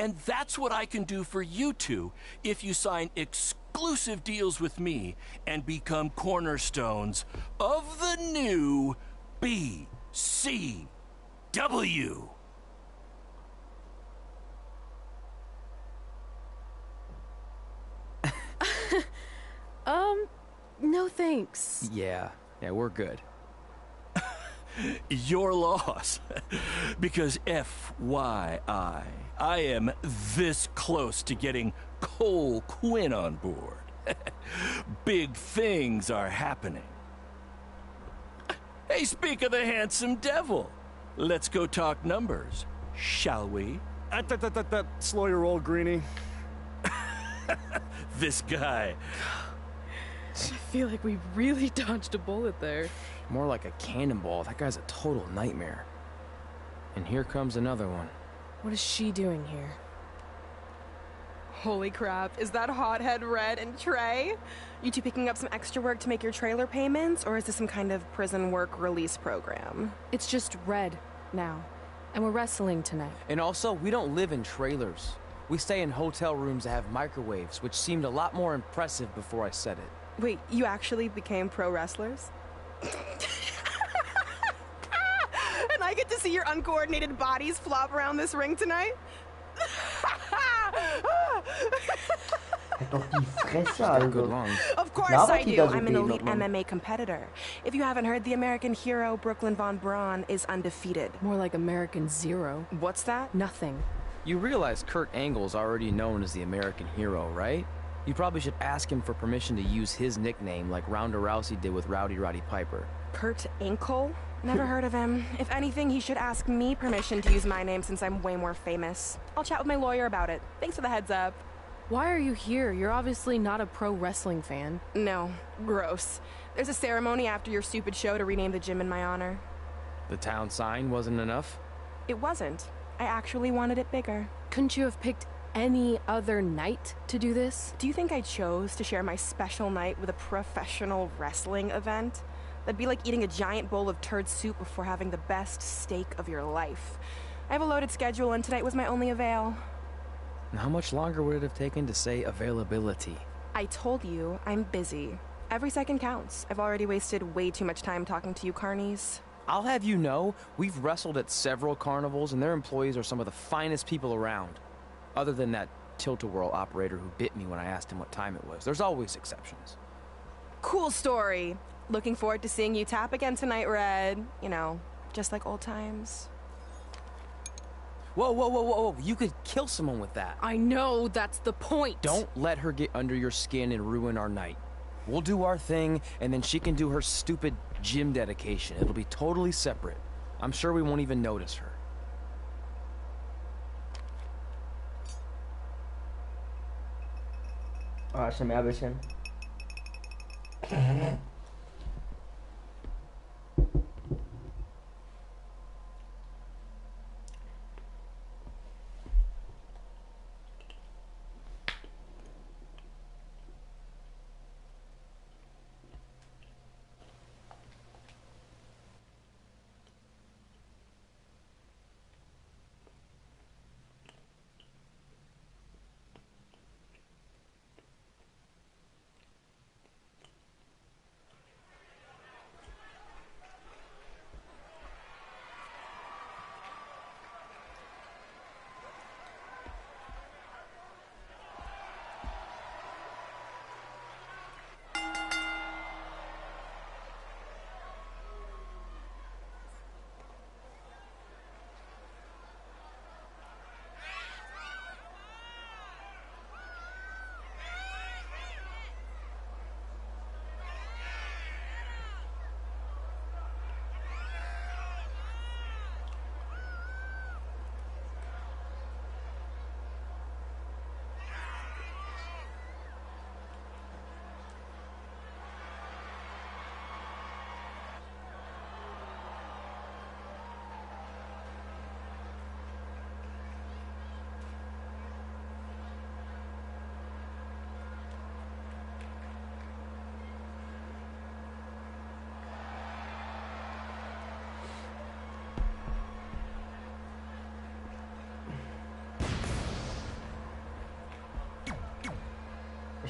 And that's what I can do for you two if you sign exclusive deals with me and become cornerstones of the new BCW. No thanks. Yeah, we're good. Your loss. Because FYI, I am this close to getting Cole Quinn on board. Big things are happening. Hey, speak of the handsome devil. Let's go talk numbers, shall we? Slow your roll, Greenie. This guy. I feel like we really dodged a bullet there. More like a cannonball. That guy's a total nightmare. And here comes another one. What is she doing here? Holy crap, is that hothead Red and Trey? You two picking up some extra work to make your trailer payments, or is this some kind of prison work release program? It's just Red now. And we're wrestling tonight. And also, we don't live in trailers. We stay in hotel rooms that have microwaves, which seemed a lot more impressive before I said it. Wait, you actually became pro wrestlers? And I get to see your uncoordinated bodies flop around this ring tonight? Halt doch die Fresse, Good also. lungs. Of course Labert I die do. da so I'm an elite behindert, Mann? MMA competitor. If you haven't heard, the American hero Brooklyn Von Braun is undefeated. More like American Zero. What's that? Nothing. You realize Kurt Angle's already known as the American hero, right? You probably should ask him for permission to use his nickname like Ronda Rousey did with Rowdy Roddy Piper. Kurt Angle? Never heard of him. If anything, he should ask me permission to use my name since I'm way more famous. I'll chat with my lawyer about it. Thanks for the heads up. Why are you here? You're obviously not a pro wrestling fan. No, gross. There's a ceremony after your stupid show to rename the gym in my honor. The town sign wasn't enough? It wasn't. I actually wanted it bigger. Couldn't you have picked any other night to do this? Do you think I chose to share my special night with a professional wrestling event? That'd be like eating a giant bowl of turd soup before having the best steak of your life. I have a loaded schedule and tonight was my only avail. And how much longer would it have taken to say availability? I told you, I'm busy. Every second counts. I've already wasted way too much time talking to you carnies. I'll have you know, we've wrestled at several carnivals and their employees are some of the finest people around. Other than that tilt-a-whirl operator who bit me when I asked him what time it was. There's always exceptions. Cool story. Looking forward to seeing you tap again tonight, Red. You know, just like old times. Whoa. You could kill someone with that. I know, that's the point. Don't let her get under your skin and ruin our night. We'll do our thing, and then she can do her stupid gym dedication. It'll be totally separate. I'm sure we won't even notice her. ASMR ein bisschen.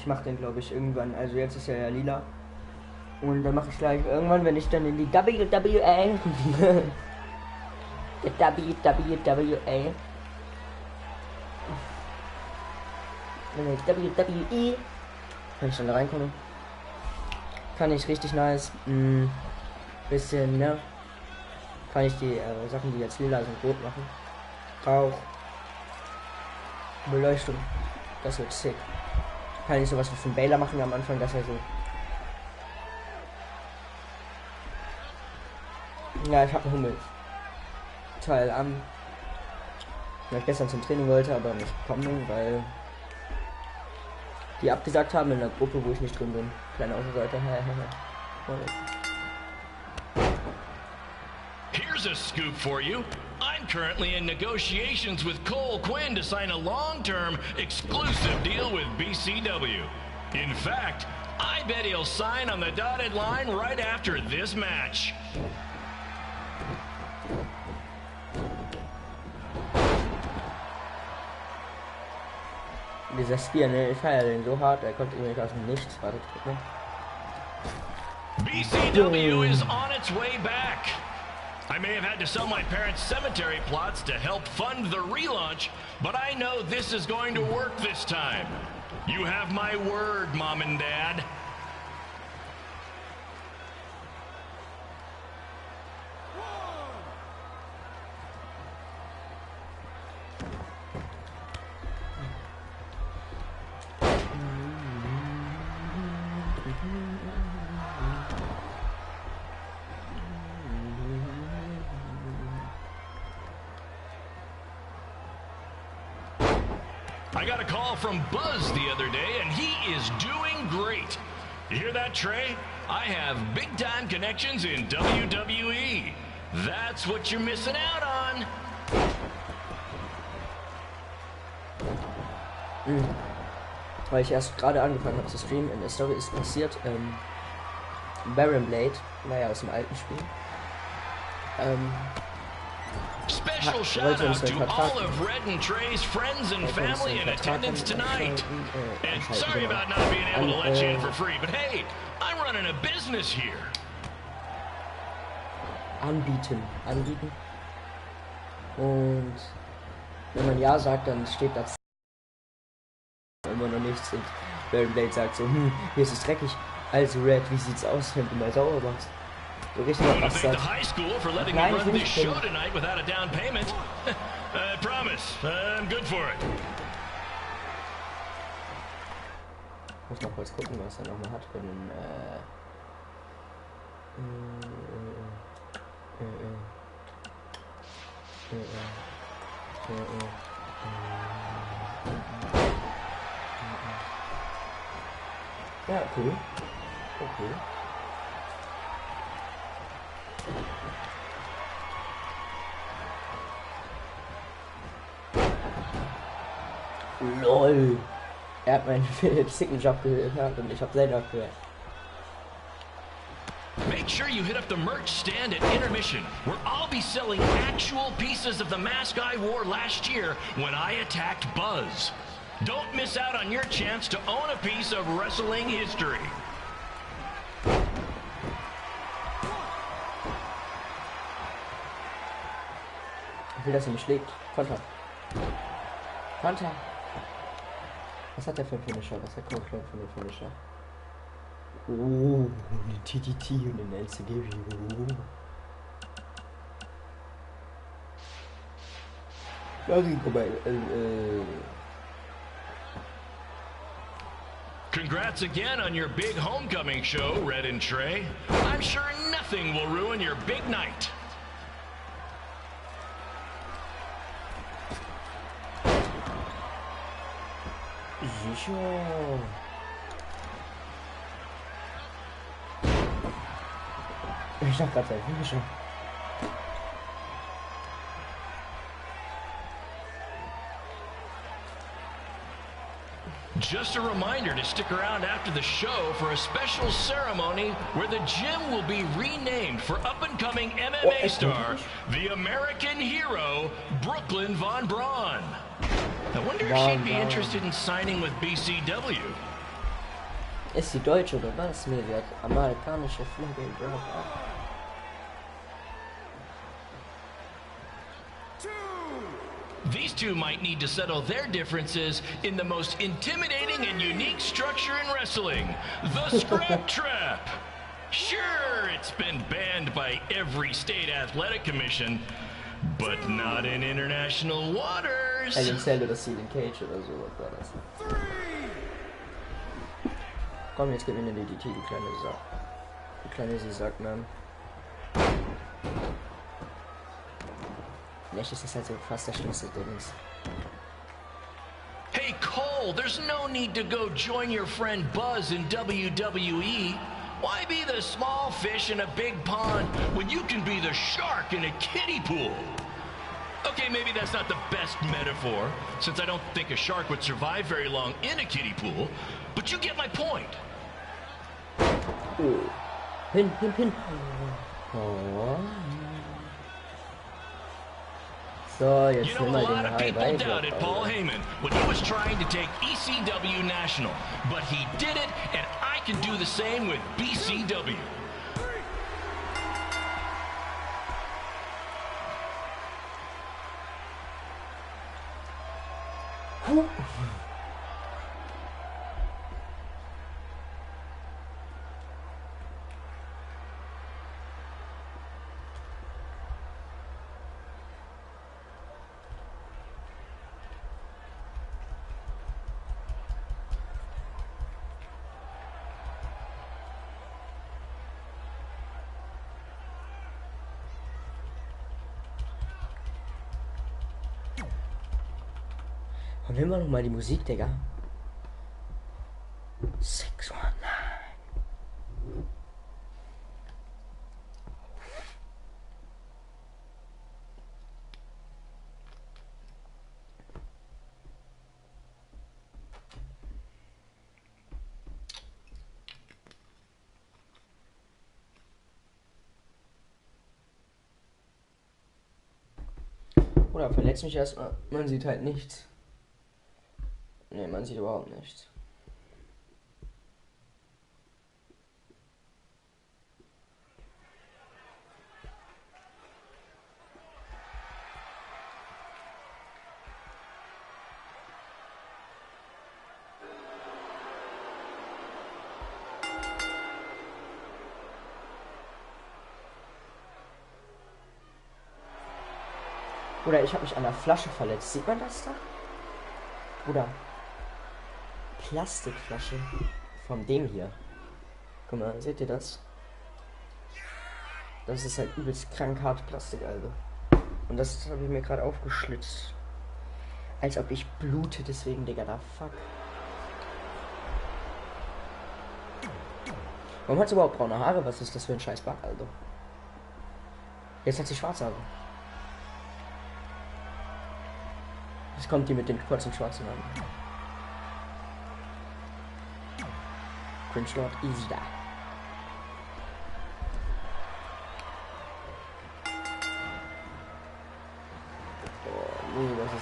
Ich mache den, glaube ich, irgendwann. Also jetzt ist er ja lila. Und dann mache ich gleich irgendwann, wenn ich dann in die WWA WWE wenn ich dann da reinkomme, kann ich richtig nice bisschen, ne, kann ich die Sachen, die jetzt lila sind, rot machen. Rauch, Beleuchtung, das wird sick. Kann ich sowas wie von Baylor machen am Anfang, dass er so. Ja, ich habe einen Hummel. Teil am. Weil ich gestern zum Training wollte, aber nicht gekommen bin, weil die abgesagt haben in der Gruppe, wo ich nicht drin bin. Kleine Außenseite. Here's a scoop for you. I'm currently in negotiations with Cole Quinn to sign a long-term, exclusive deal with BCW. In fact, I bet he'll sign on the dotted line right after this match. Dieser Spear, ne, ich feiere den so hart, er kommt irgendwie aus dem Nichts. Warte, guck mal. BCW is on its way back. I may have had to sell my parents' cemetery plots to help fund the relaunch, but I know this is going to work this time. You have my word, Mom and Dad. I got a call from Buzz the other day, and he is doing great. You hear that, Trey? I have big-time connections in WWE. That's what you're missing out on. Weil ich erst gerade angefangen habe zu streamen, in der Story ist passiert, Baron Blade, naja, aus dem alten Spiel, Special shout out to all of Red and Trey's friends and family in attendance tonight. And sorry about not being able to let you in for free, but hey, I'm running a business here. Anbieten. Und wenn man ja sagt, dann steht das immer noch nichts. Und Baron Blade sagt so, hier ist es dreckig. Also Red, wie sieht's aus, wenn du mal sauber machst? So richtig I want to was thank sagt. the high school for letting me Nein, run this nicht show drin. tonight without a down payment. I promise, I'm good for it. Muss mal kurz gucken, was er nochmal hat von den, ja, cool. Okay. LOL. Er hat meinen Signature gehört und ich habe selber gehört. Make sure you hit up the merch stand at intermission, where I'll be selling actual pieces of the mask I wore last year when I attacked Buzz. Don't miss out on your chance to own a piece of wrestling history. Ich will, dass er mich schlägt. Konter. Konter. Was hat der für ein Finisher? Was hat Cole Quinn für einen Finisher? Oh, eine TTT und eine LCG. Ja, guck mal. Congrats again on your big homecoming show, Red and Trey. I'm sure nothing will ruin your big night. Sicher. Ich hab grad sein Finisher. Just a reminder to stick around after the show for a special ceremony where the gym will be renamed for up-and-coming MMA star, the American hero, Brooklyn Von Braun. I wonder if she'd be interested in signing with BCW. Ist die deutsche oder was? Nee, die hat amerikanische Flagge gehabt. These two might need to settle their differences in the most intimidating and unique structure in wrestling, the Scrap Trap. Sure, it's been banned by every state athletic commission, but not in international waters. Gegen Cell oder Steel Cage oder so, was war das? Komm, jetzt gewinne die DT, du kleine Sack. Du kleine Sackmann. Vielleicht ist das halt so fast der schlimmste Dings. Hey Cole, there's no need to go join your friend Buzz in WWE. Why be the small fish in a big pond when you can be the shark in a kiddie pool? Okay, maybe that's not the best metaphor, since I don't think a shark would survive very long in a kiddie pool, but you get my point. Oh. Pin. Oh. So, jetzt You know, nehmen a wir lot den of people High doubted Paul Heyman when he was trying to take ECW National, but he did it, and I can do the same with BCW. Und wir noch mal die Musik, Digga. 619. Oder verletzt mich erstmal. Man sieht halt nichts. Ne, man sieht überhaupt nichts. Oder ich habe mich an der Flasche verletzt. Sieht man das da? Oder Plastikflasche von dem hier. Guck mal, seht ihr das? Das ist halt übelst krank hart Plastik, Alter. Und das habe ich mir gerade aufgeschlitzt. Als ob ich blute, deswegen, Digga, da fuck. Warum hat sie überhaupt braune Haare? Was ist das für ein scheiß Bug, Alter? Jetzt hat sie schwarze Haare. Jetzt kommt die mit den kurzen schwarzen Haaren. Cringe Lord easy da.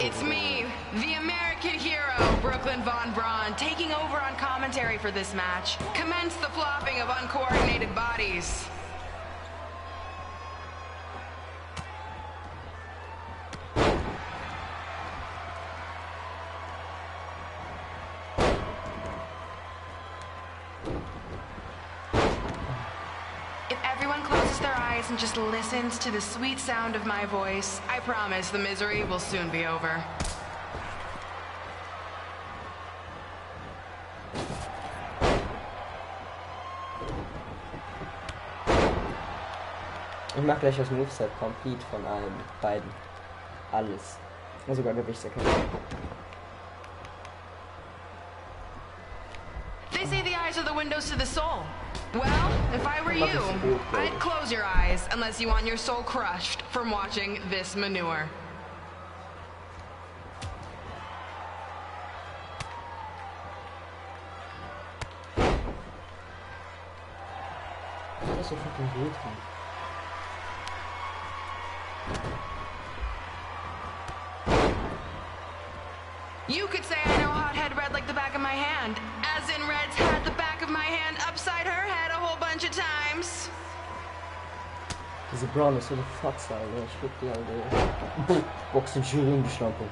It's me, the American hero, Brooklyn Von Braun, taking over on commentary for this match. Commence the flopping of uncoordinated bodies. And just listens to the sweet sound of my voice, I promise the misery will soon be over. Ich mach gleich das Moveset complete von allen beiden. Alles. Und sogar Gewichtserkennung. They say the eyes are the windows to the soul. Well, if I were you, I'd close your eyes unless you want your soul crushed from watching this manure. Das ist so fucking wild. You could say I know Hothead Red like the back of my hand, as in Red's had the back of my hand upside her head a whole bunch of times. Diese Brown ist so eine Fotze, Alter. Ich würd die, Alter. Boxen Jury geschlagen.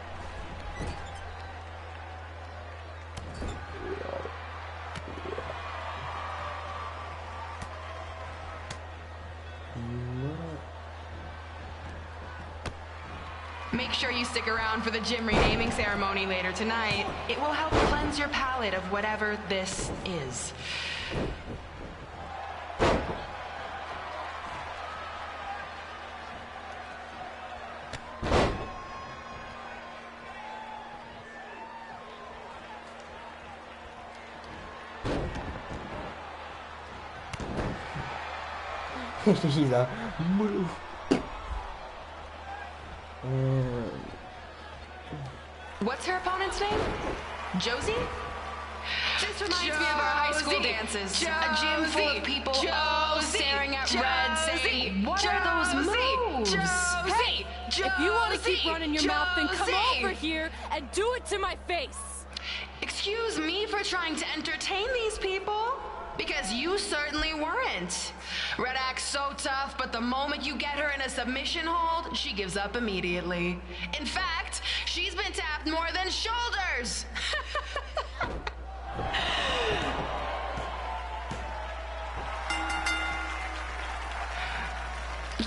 Make sure you stick around for the gym renaming ceremony later tonight. It will help cleanse your palate of whatever this is. Dieser Move. What's her opponent's name? Josie? This reminds me of our high school dances. A gym full of people all staring at red saying, what are those moves? Hey, if you want to keep running your mouth, then come over here and do it to my face. Excuse me for trying to entertain these people? Because you certainly weren't. Red acts so tough, but the moment you get her in a submission hold, she gives up immediately. In fact, she's been tapped more than shoulders.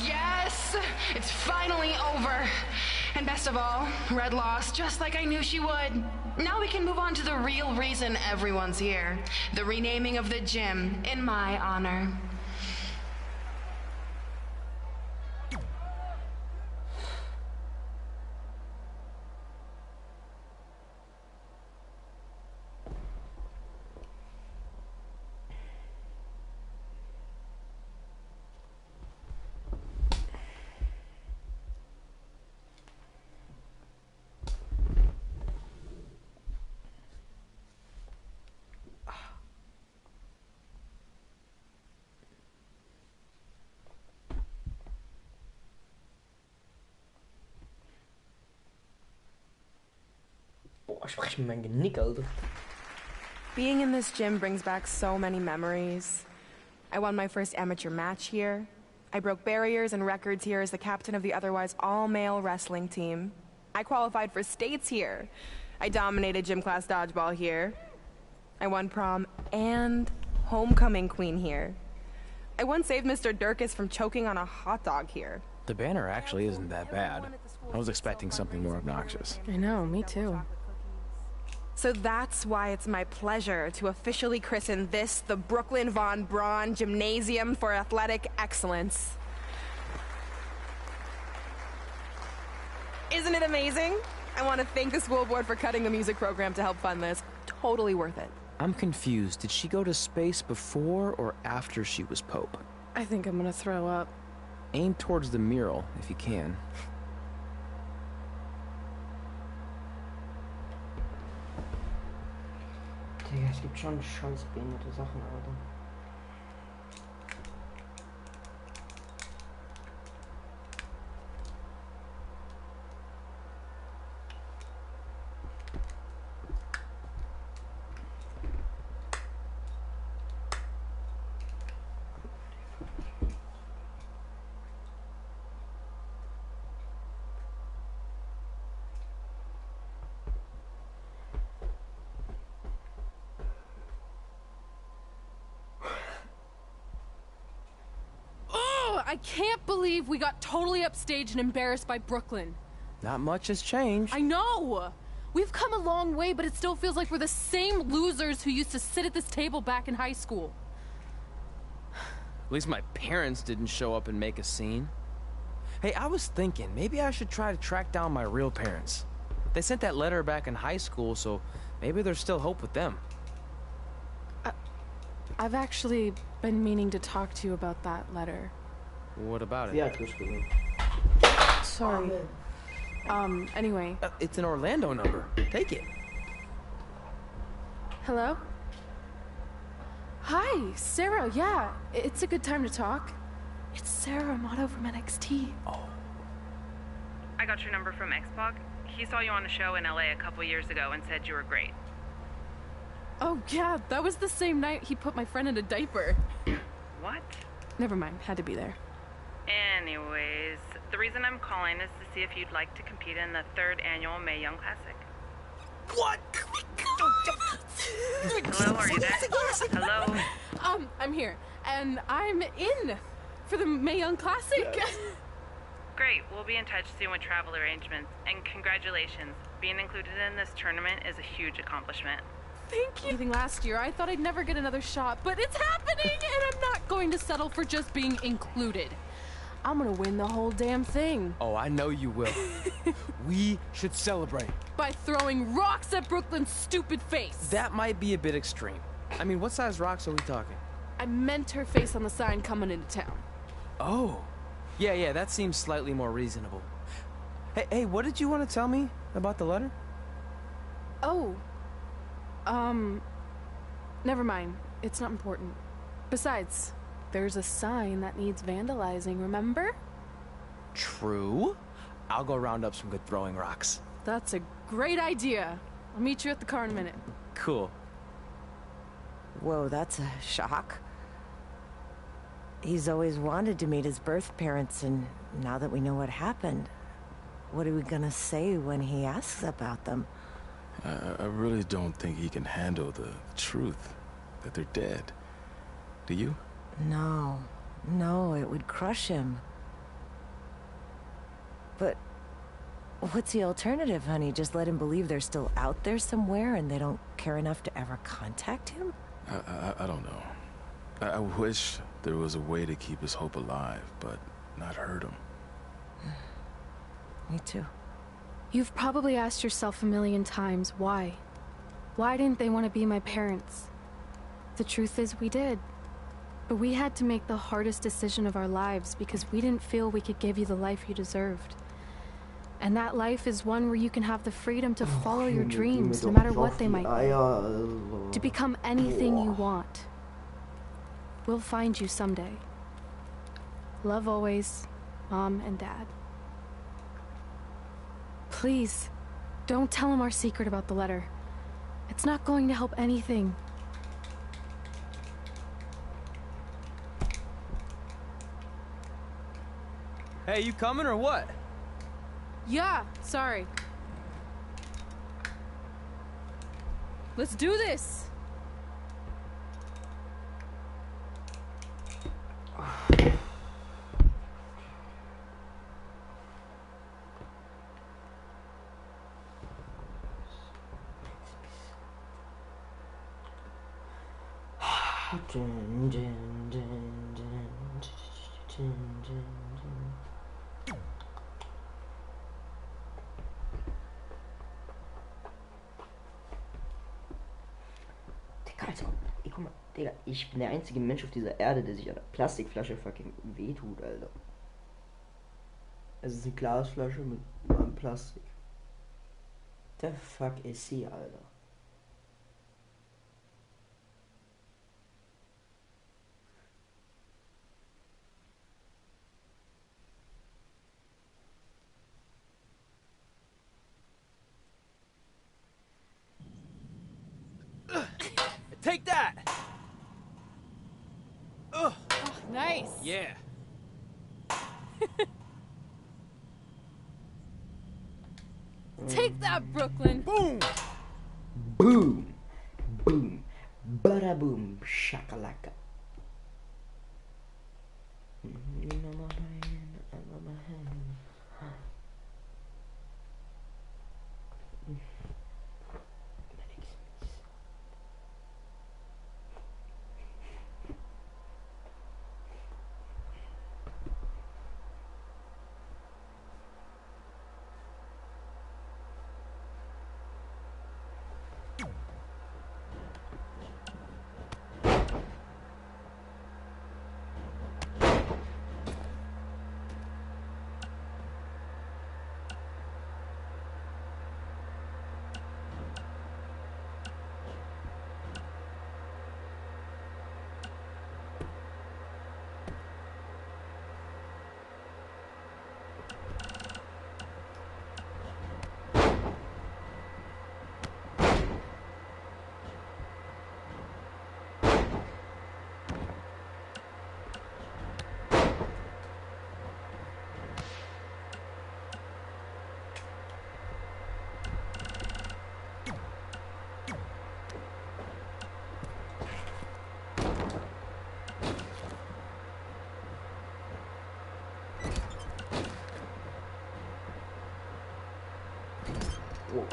Yes, it's finally over. And best of all, Red lost just like I knew she would. Now we can move on to the real reason everyone's here. The renaming of the gym in my honor. Ich brech mir mein Genick, Alter. Being in this gym brings back so many memories. I won my first amateur match here. I broke barriers and records here as the captain of the otherwise all-male wrestling team. I qualified for states here. I dominated gym class dodgeball here. I won prom and homecoming queen here. I once saved Mr. Durkis from choking on a hot dog here. The banner actually isn't that bad. I was expecting something more obnoxious. I know, me too. So that's why it's my pleasure to officially christen this the Brooklyn Von Braun Gymnasium for Athletic Excellence. Isn't it amazing? I want to thank the school board for cutting the music program to help fund this. Totally worth it. I'm confused. Did she go to space before or after she was Pope? I think I'm gonna throw up. Aim towards the mural, if you can. Digga, es gibt schon scheiß behinderte Sachen, Alter. I can't believe we got totally upstaged and embarrassed by Brooklyn. Not much has changed. I know! We've come a long way, but it still feels like we're the same losers who used to sit at this table back in high school. At least my parents didn't show up and make a scene. Hey, I was thinking, maybe I should try to track down my real parents. They sent that letter back in high school, so maybe there's still hope with them. I've actually been meaning to talk to you about that letter. What about it? Sie hat geschrieben. Sorry. Anyway. It's an Orlando number. Take it. Hello? Hi, Sarah, yeah. It's a good time to talk. It's Sarah Amato from NXT. Oh. I got your number from X-Pac. He saw you on a show in LA a couple years ago and said you were great. Oh, yeah, that was the same night he put my friend in a diaper. What? Never mind, had to be there. Anyways, the reason I'm calling is to see if you'd like to compete in the 3rd annual Mae Young Classic. What? Hello, are you there? Hello? I'm here, and I'm in for the Mae Young Classic. Great, we'll be in touch soon with travel arrangements. And congratulations, being included in this tournament is a huge accomplishment. Thank you. Last year, I thought I'd never get another shot, but it's happening, and I'm not going to settle for just being included. I'm gonna win the whole damn thing. Oh, I know you will. We should celebrate. By throwing rocks at Brooklyn's stupid face. That might be a bit extreme. I mean, what size rocks are we talking? I meant her face on the sign coming into town. Oh. Yeah, that seems slightly more reasonable. Hey, what did you want to tell me about the letter? Oh. Never mind. It's not important. Besides, there's a sign that needs vandalizing, remember? True. I'll go round up some good throwing rocks. That's a great idea. I'll meet you at the car in a minute. Cool. Whoa, that's a shock. He's always wanted to meet his birth parents, and now that we know what happened, what are we gonna say when he asks about them? I really don't think he can handle the truth, that they're dead. Do you? No, it would crush him. But what's the alternative, honey? Just let him believe they're still out there somewhere and they don't care enough to ever contact him? I don't know. I wish there was a way to keep his hope alive, but not hurt him. Me too. You've probably asked yourself a million times, why? Why didn't they want to be my parents? The truth is, we did. But we had to make the hardest decision of our lives because we didn't feel we could give you the life you deserved. And that life is one where you can have the freedom to follow your dreams, no matter what they might be. To become anything you want. We'll find you someday. Love always, Mom and Dad. Please, don't tell him our secret about the letter. It's not going to help anything. Hey, you coming or what? Yeah, sorry. Let's do this! Guck mal, Digga, ich bin der einzige Mensch auf dieser Erde, der sich an der Plastikflasche fucking wehtut, Alter. Es ist eine Glasflasche mit einem Plastik. The fuck is sie, Alter? Take that! Ugh. Oh, nice! Yeah. Take that, Brooklyn! Boom! Boom! Boom! Bada boom! Shakalaka! Oh.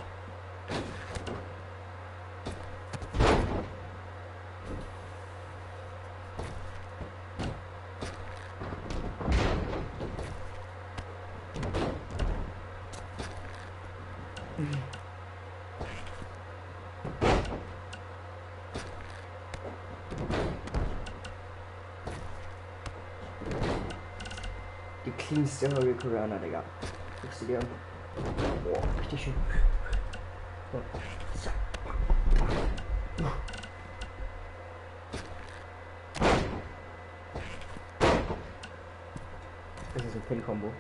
Die cleanste Hurricane, Digga. Guckst du dir an? Boah, richtig schön. So. Das ist ein Pin-Kombo.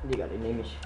Digga, den nehme ich.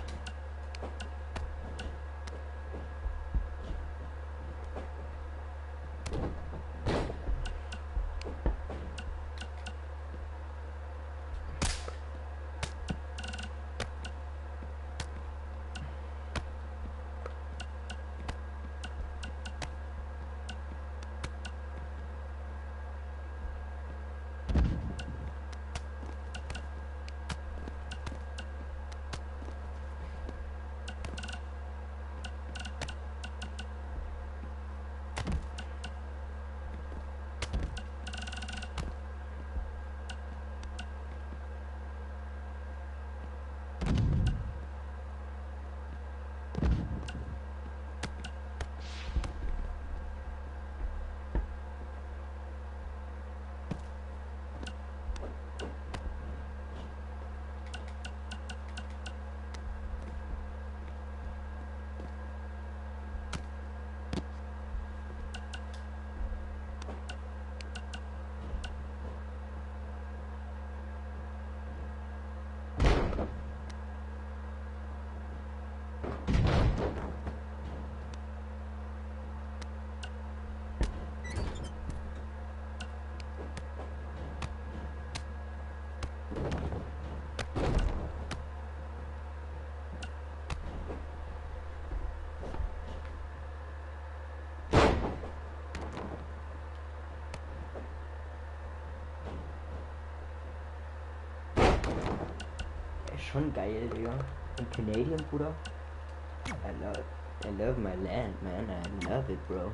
Schon geil, Digga. Und Canadian, Bruder. I love my land, man. I love it, bro.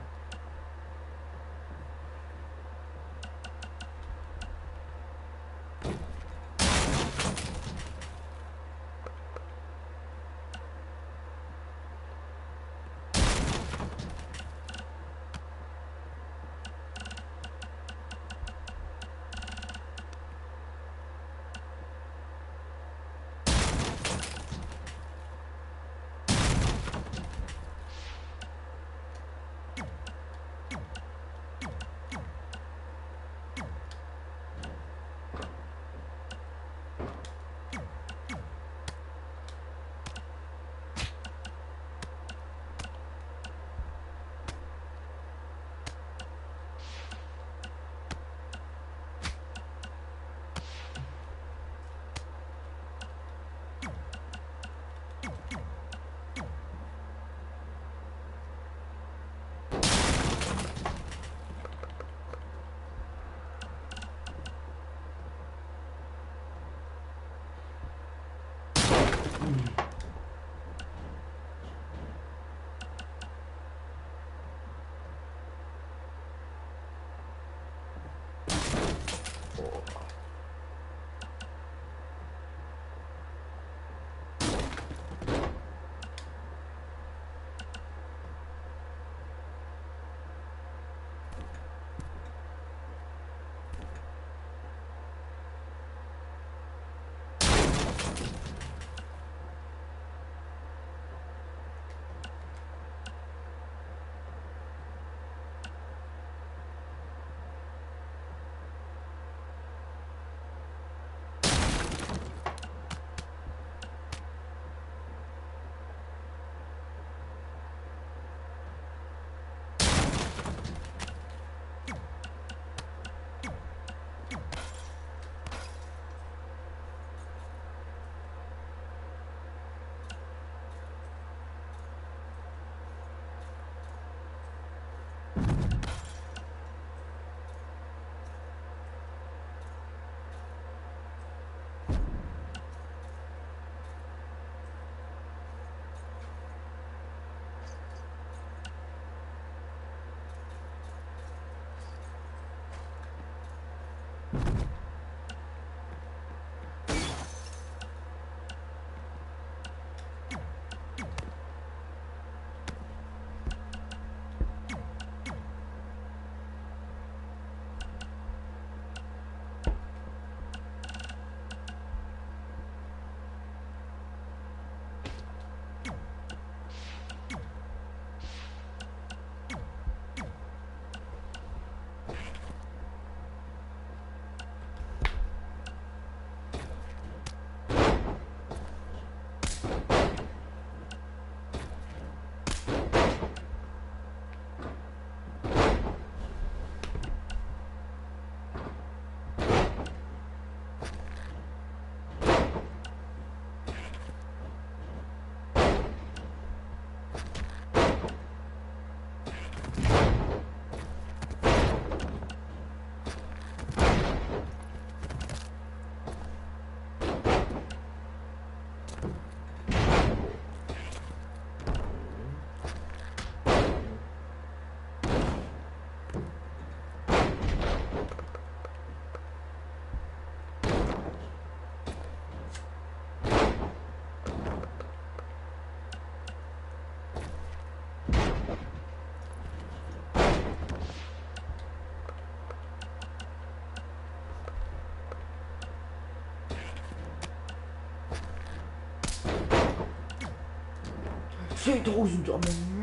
10.000 am Ende.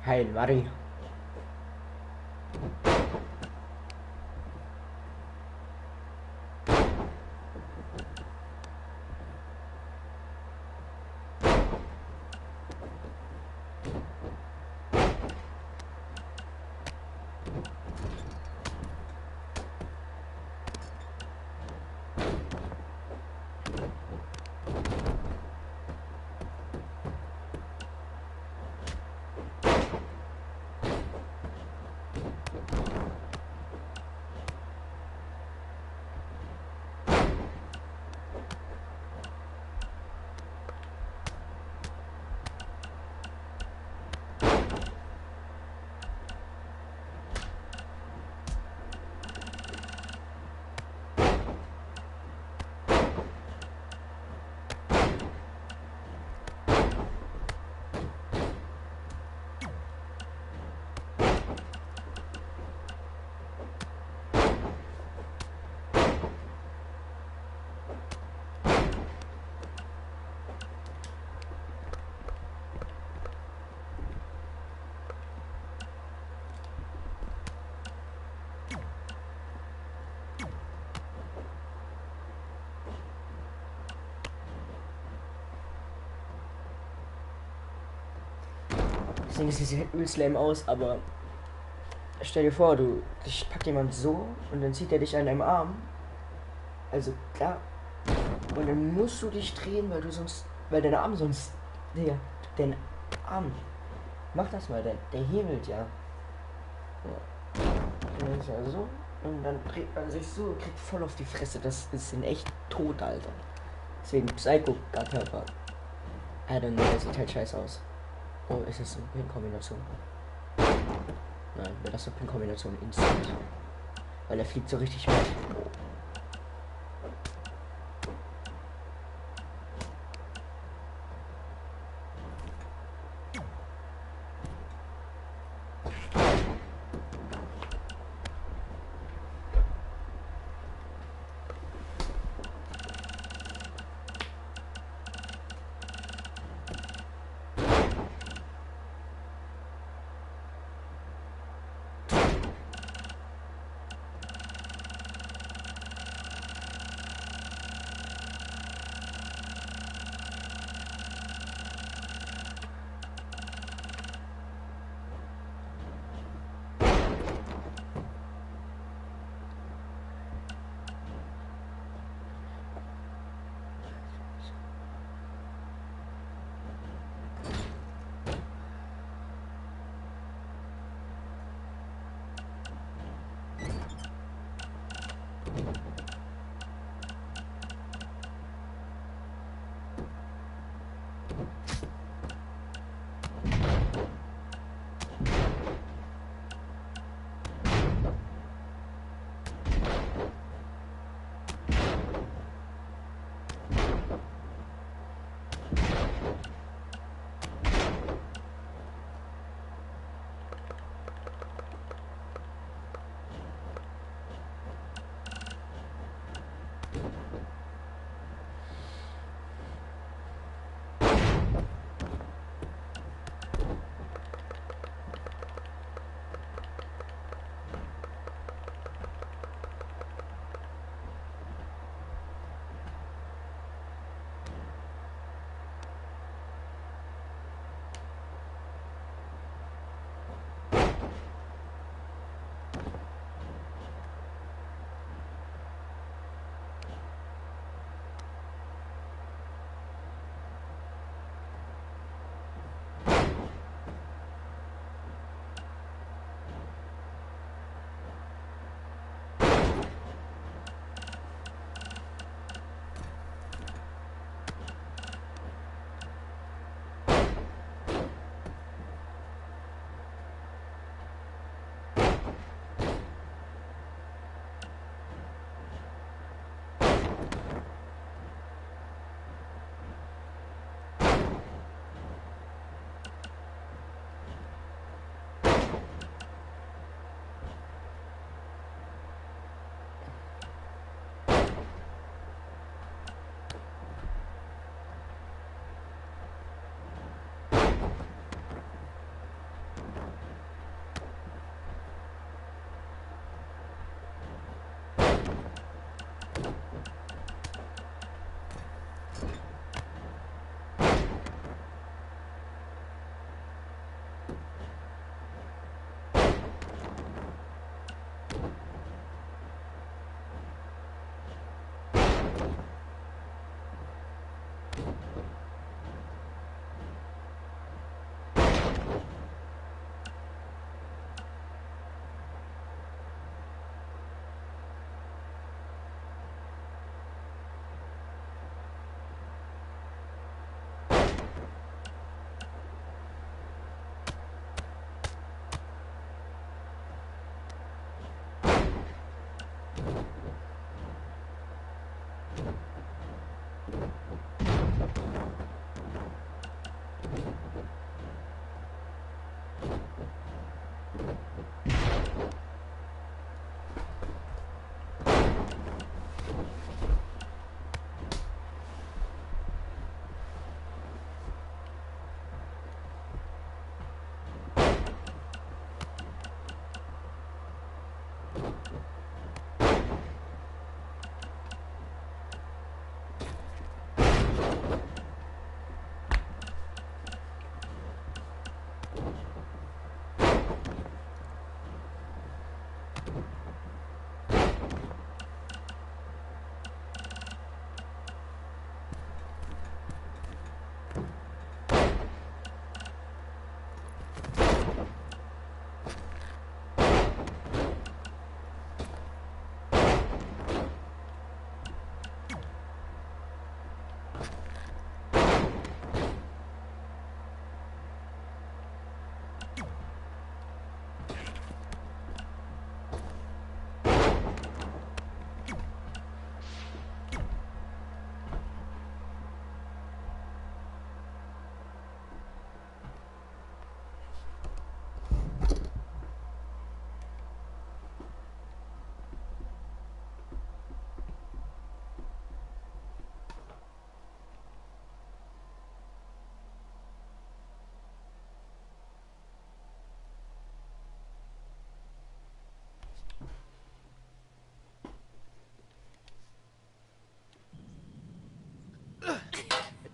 Heil Marie. Das Ding sieht übelst lame aus, aber stell dir vor, dich packt jemand so und dann zieht er dich an deinem Arm. Also klar. Und dann musst du dich drehen, weil dein Arm sonst, Digga, dein Arm. Mach das mal, der hebelt ja. Ja. Ist ja so. Und dann dreht man sich so und kriegt voll auf die Fresse. Das ist in echt tot, Alter. Deswegen Psycho-Körper. I don't know, der sieht halt scheiße aus. Oh, ist das eine Pin-Kombination? Nein, wäre das eine Pin-Kombination instant. Weil er fliegt so richtig weit.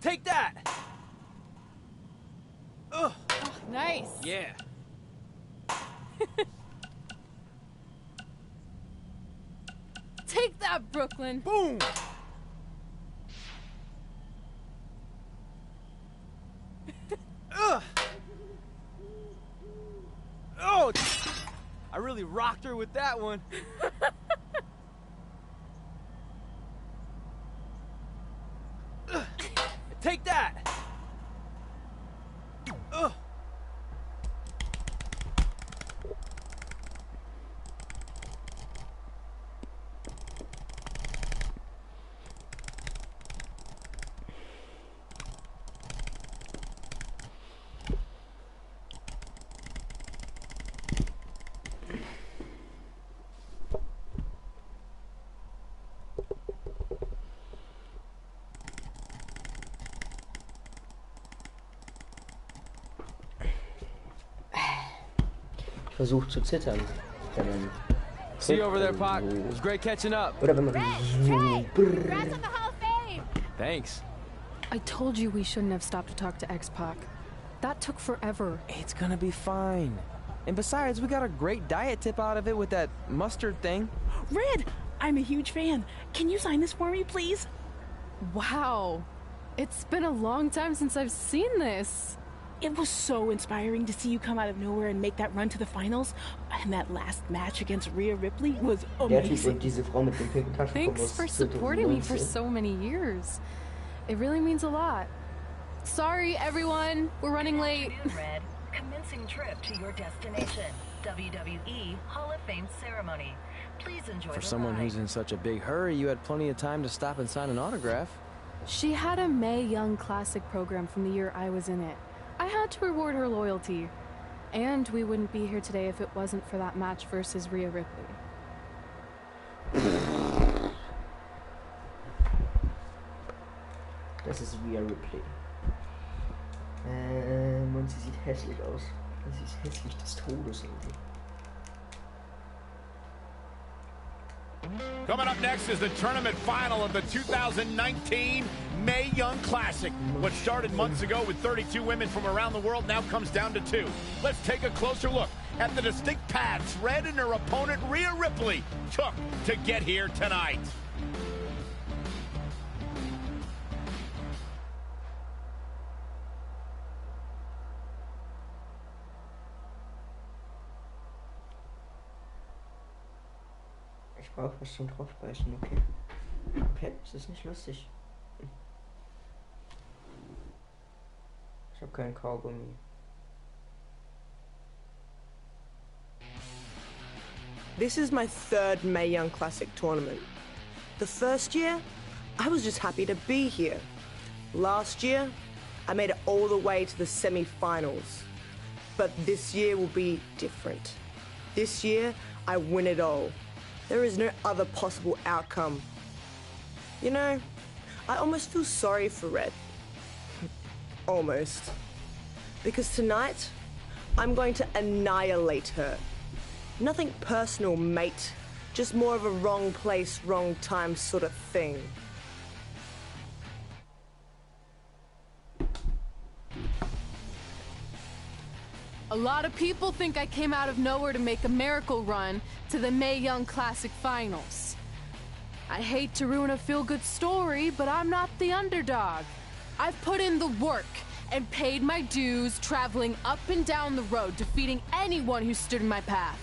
Take that! Ugh. Oh, nice. Yeah. Take that, Brooklyn. Boom! Ugh. Oh! I really rocked her with that one. Take that! versucht zu zittern. Wenn man See you over there, Pac. It was great catching up. Oder wenn man Congrats on the Hall of Fame! Thanks. I told you we shouldn't have stopped to talk to X-Pac. That took forever. It's gonna be fine. And besides, we got a great diet tip out of it with that mustard thing. Red, I'm a huge fan. Can you sign this for me, please? Wow. It's been a long time since I've seen this. It was so inspiring to see you come out of nowhere and make that run to the finals. And that last match against Rhea Ripley was Der Typ amazing. und diese Frau mit dem pinken Taschentuch Thanks aus for supporting me for 2019. so many years. It really means a lot. Sorry, everyone. We're running late. Red, commencing trip to your destination. WWE Hall of Fame ceremony. Please enjoy For the someone ride. who's in such a big hurry, you had plenty of time to stop and sign an autograph. She had a Mae Young Classic program from the year I was in it. I had to reward her loyalty. And we wouldn't be here today if it wasn't for that match versus Rhea Ripley. Das ist Rhea Ripley. Und sie sieht hässlich aus. Sie ist hässlich des Todes irgendwie. Coming up next is the tournament final of the 2019 Mae Young Classic. What started months ago with 32 women from around the world now comes down to 2. Let's take a closer look at the distinct paths Red and her opponent Rhea Ripley took to get here tonight. Ich brauche was zum draufbeißen, okay? Okay, es ist nicht lustig. Ich habe keinen Kaugummi. This is my third Mae Young Classic tournament. The first year, I was just happy to be here. Last year, I made it all the way to the semi-finals. But this year will be different. This year, I win it all. There is no other possible outcome. You know, I almost feel sorry for Red. Almost. Because tonight, I'm going to annihilate her. Nothing personal, mate. Just more of a wrong place, wrong time sort of thing. A lot of people think I came out of nowhere to make a miracle run to the Mae Young Classic Finals. I hate to ruin a feel-good story, but I'm not the underdog. I've put in the work and paid my dues traveling up and down the road, defeating anyone who stood in my path.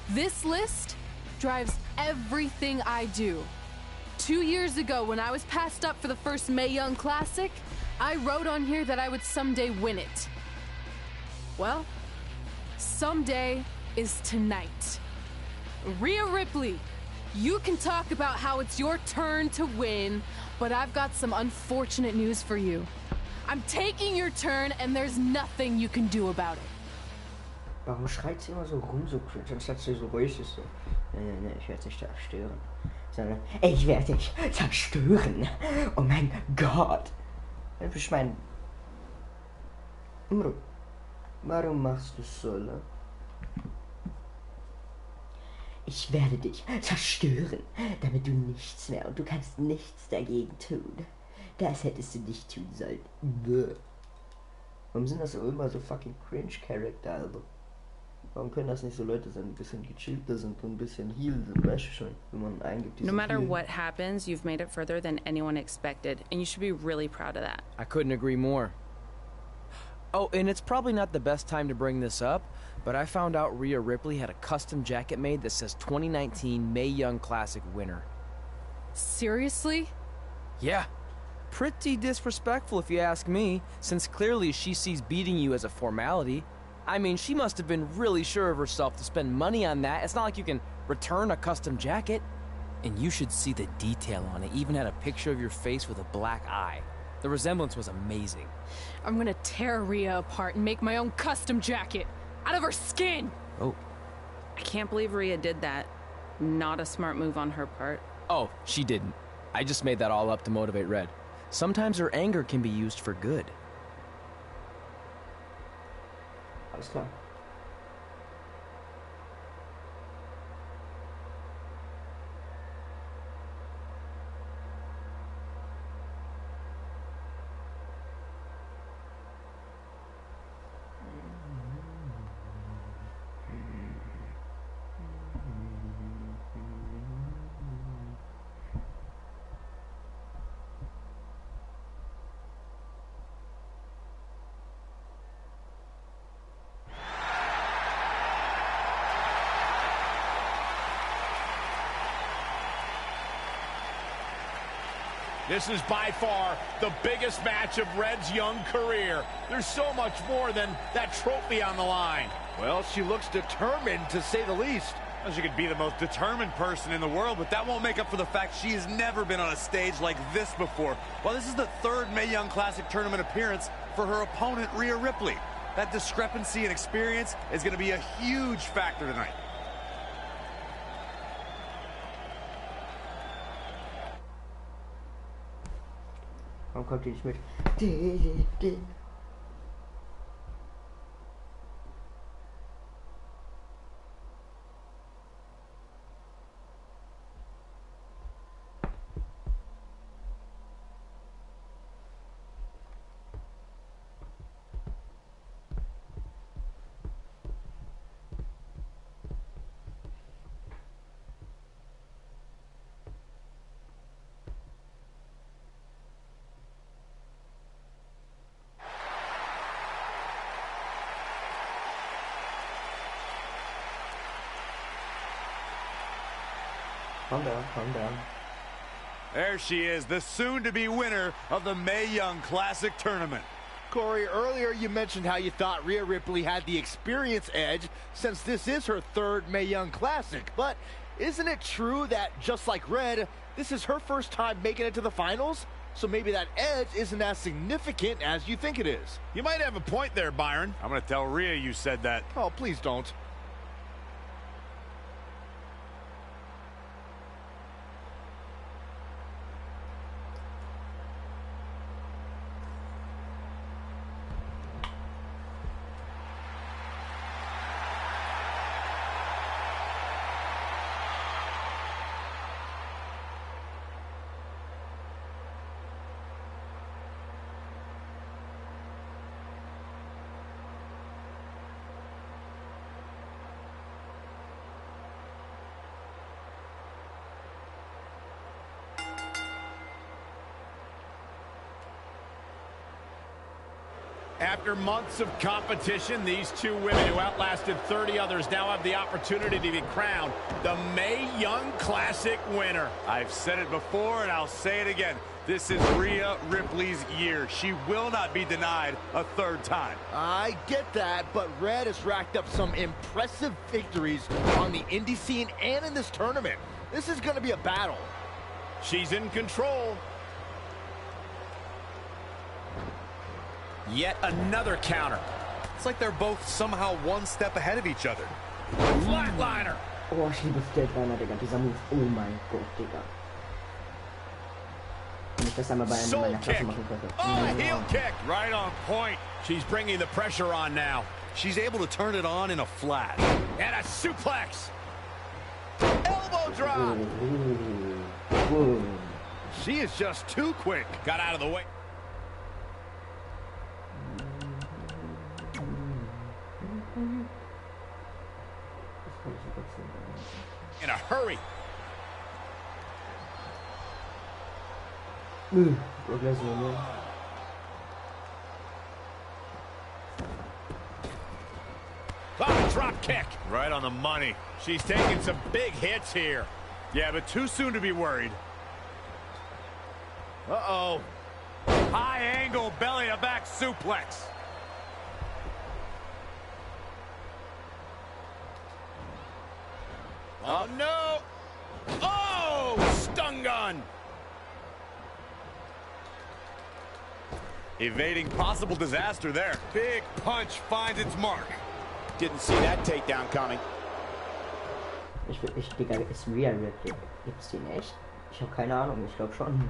This list drives everything I do. 2 years ago, when I was passed up for the first Mae Young Classic, I wrote on here that I would someday win it. Well, someday is tonight. Rhea Ripley, you can talk about how it's your turn to win, but I've got some unfortunate news for you. I'm taking your turn and there's nothing you can do about it. Warum schreit sie immer so rum, so cringe, anstatt sie so ruhig ist? So, nee, ich werde dich zerstören. Sondern, ich werde dich zerstören. Oh mein Gott. Ich meine, warum machst du so, ne? Ich werde dich zerstören, damit du nichts mehr und du kannst nichts dagegen tun. Das hättest du nicht tun sollen. Bäh. Warum sind das immer so fucking cringe-Charakter, also? Warum können das nicht so Leute sein, die ein bisschen gechillter sind und ein bisschen heal sind, weißt du schon, wenn man eingibt, die No sind matter heal. what happens, you've made it further than anyone expected, and you should be really proud of that. I couldn't agree more. Oh, and it's probably not the best time to bring this up, but I found out Rhea Ripley had a custom jacket made that says 2019 Mae Young Classic winner. Seriously? Yeah. Pretty disrespectful if you ask me, since clearly she sees beating you as a formality. I mean, she must have been really sure of herself to spend money on that. It's not like you can return a custom jacket. And you should see the detail on it. Even had a picture of your face with a black eye. The resemblance was amazing. I'm gonna tear Rhea apart and make my own custom jacket out of her skin. Oh. I can't believe Rhea did that. Not a smart move on her part. Oh, she didn't. I just made that all up to motivate Red. Sometimes her anger can be used for good. Alles klar. This is by far the biggest match of Red's young career. There's so much more than that trophy on the line. Well, she looks determined, to say the least. Well, she could be the most determined person in the world, but that won't make up for the fact she has never been on a stage like this before. Well, this is the third Mae Young Classic tournament appearance for her opponent, Rhea Ripley. That discrepancy in experience is going to be a huge factor tonight. Warum kommt die nicht mit? Calm down, calm down. There she is, the soon-to-be winner of the Mae Young Classic tournament. Corey, earlier you mentioned how you thought Rhea Ripley had the experience edge since this is her third Mae Young Classic. But isn't it true that, just like Red, this is her first time making it to the finals? So maybe that edge isn't as significant as you think it is. You might have a point there, Byron. I'm going to tell Rhea you said that. Oh, please don't. After months of competition, these two women who outlasted 30 others now have the opportunity to be crowned the Mae Young Classic winner. I've said it before and I'll say it again. This is Rhea Ripley's year. She will not be denied a third time. I get that, but Red has racked up some impressive victories on the indie scene and in this tournament. This is going to be a battle. She's in control. Yet another counter. It's like they're both somehow one step ahead of each other. Flatliner. Oh, ich liebe Flatliner, Digga. Dieser Move. Oh mein Gott, Digga. Wenn ich das einmal bei meiner Klasse machen könnte. Oh, heel kick. Right on point. She's bringing the pressure on now. She's able to turn it on in a flash. And a suplex. Elbow drop. She is just too quick. Got out of the way. In a hurry. Oh, drop kick. Right on the money. She's taking some big hits here. Yeah, but too soon to be worried. Uh-oh. High angle belly to back suplex. Oh, no. Oh, stun gun. Evading possible disaster there. Big punch finds its mark. Didn't see that takedown coming. Digga, ist Rhea Ripley. Gibt's die nicht? Ich habe keine Ahnung, ich glaube schon.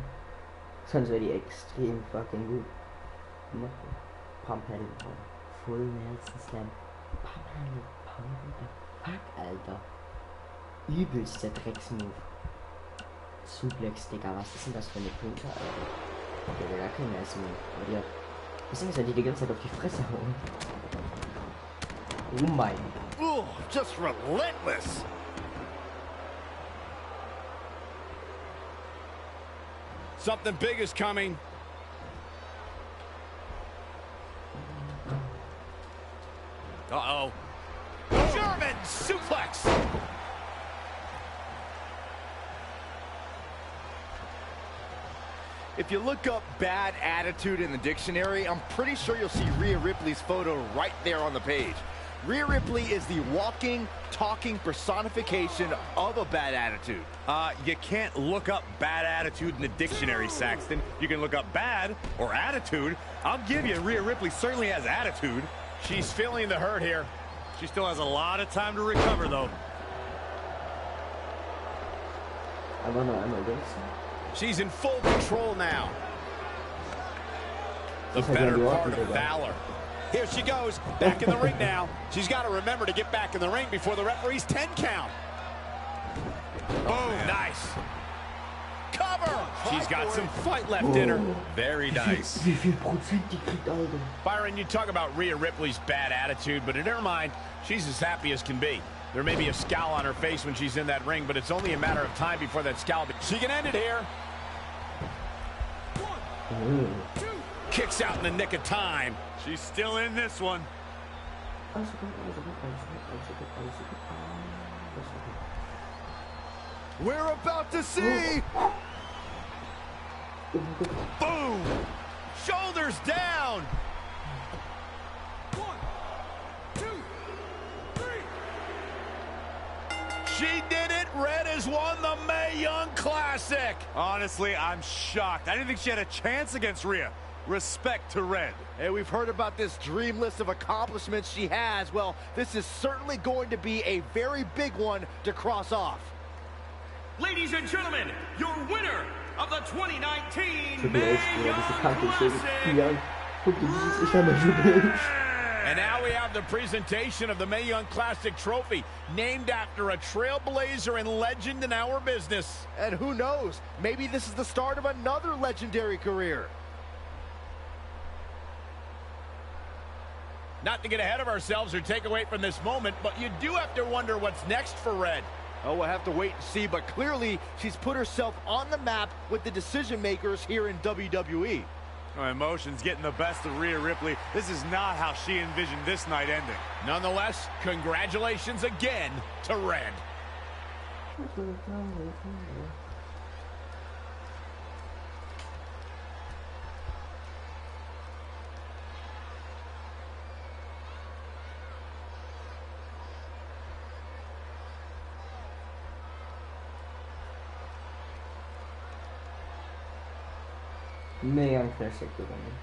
Sonst wäre die extrem fucking gut. Pump Handle, Full Nelson Slam. Pump Handle, Fuck, Alter. Übelster Drecksmove. Suplex, Digga, was ist denn das für eine Punkte, Alter? Der wäre gar kein nice Move. Aber die hat... Deswegen ist die ganze Zeit auf die Fresse hauen. Oh mein. Oh, just relentless. Something big is coming. Uh-oh. German suplex. If you look up bad attitude in the dictionary, I'm pretty sure you'll see Rhea Ripley's photo right there on the page. Rhea Ripley is the walking, talking personification of a bad attitude. You can't look up bad attitude in the dictionary, Saxton. You can look up bad or attitude. I'll give you, Rhea Ripley certainly has attitude. She's feeling the hurt here. She still has a lot of time to recover, though. Aber noch einmal das. She's in full control now. The Das hat better ja part of geordnet, valor. Here she goes, back in the ring now. She's got to remember to get back in the ring before the referee's 10 count. Boom, nice. Cover! She's got some fight left in her. Very nice. Wie viel Prozent die kriegt, Alter? Byron, you talk about Rhea Ripley's bad attitude, but in her mind, she's as happy as can be. There may be a scowl on her face when she's in that ring, but it's only a matter of time before that scowl. She can end it here. Kicks out in the nick of time. She's still in this one. We're about to see. Boom! Shoulders down. 1, 2, 3. She did it. Red has won the Mae Young Classic. Honestly, I'm shocked. I didn't think she had a chance against Rhea. Respect to Red. Hey, we've heard about this dream list of accomplishments she has. Well, this is certainly going to be a very big one to cross off. Ladies and gentlemen, your winner of the 2019 Mae Young Classic. And now we have the presentation of the Mae Young Classic trophy, named after a trailblazer and legend in our business. And who knows, maybe this is the start of another legendary career. Not to get ahead of ourselves or take away from this moment, but you do have to wonder what's next for Red. Oh, we'll have to wait and see, but clearly she's put herself on the map with the decision makers here in WWE. Emotions getting the best of Rhea Ripley. This is not how she envisioned this night ending. Nonetheless, congratulations again to Red. Mae Young Classic gewonnen.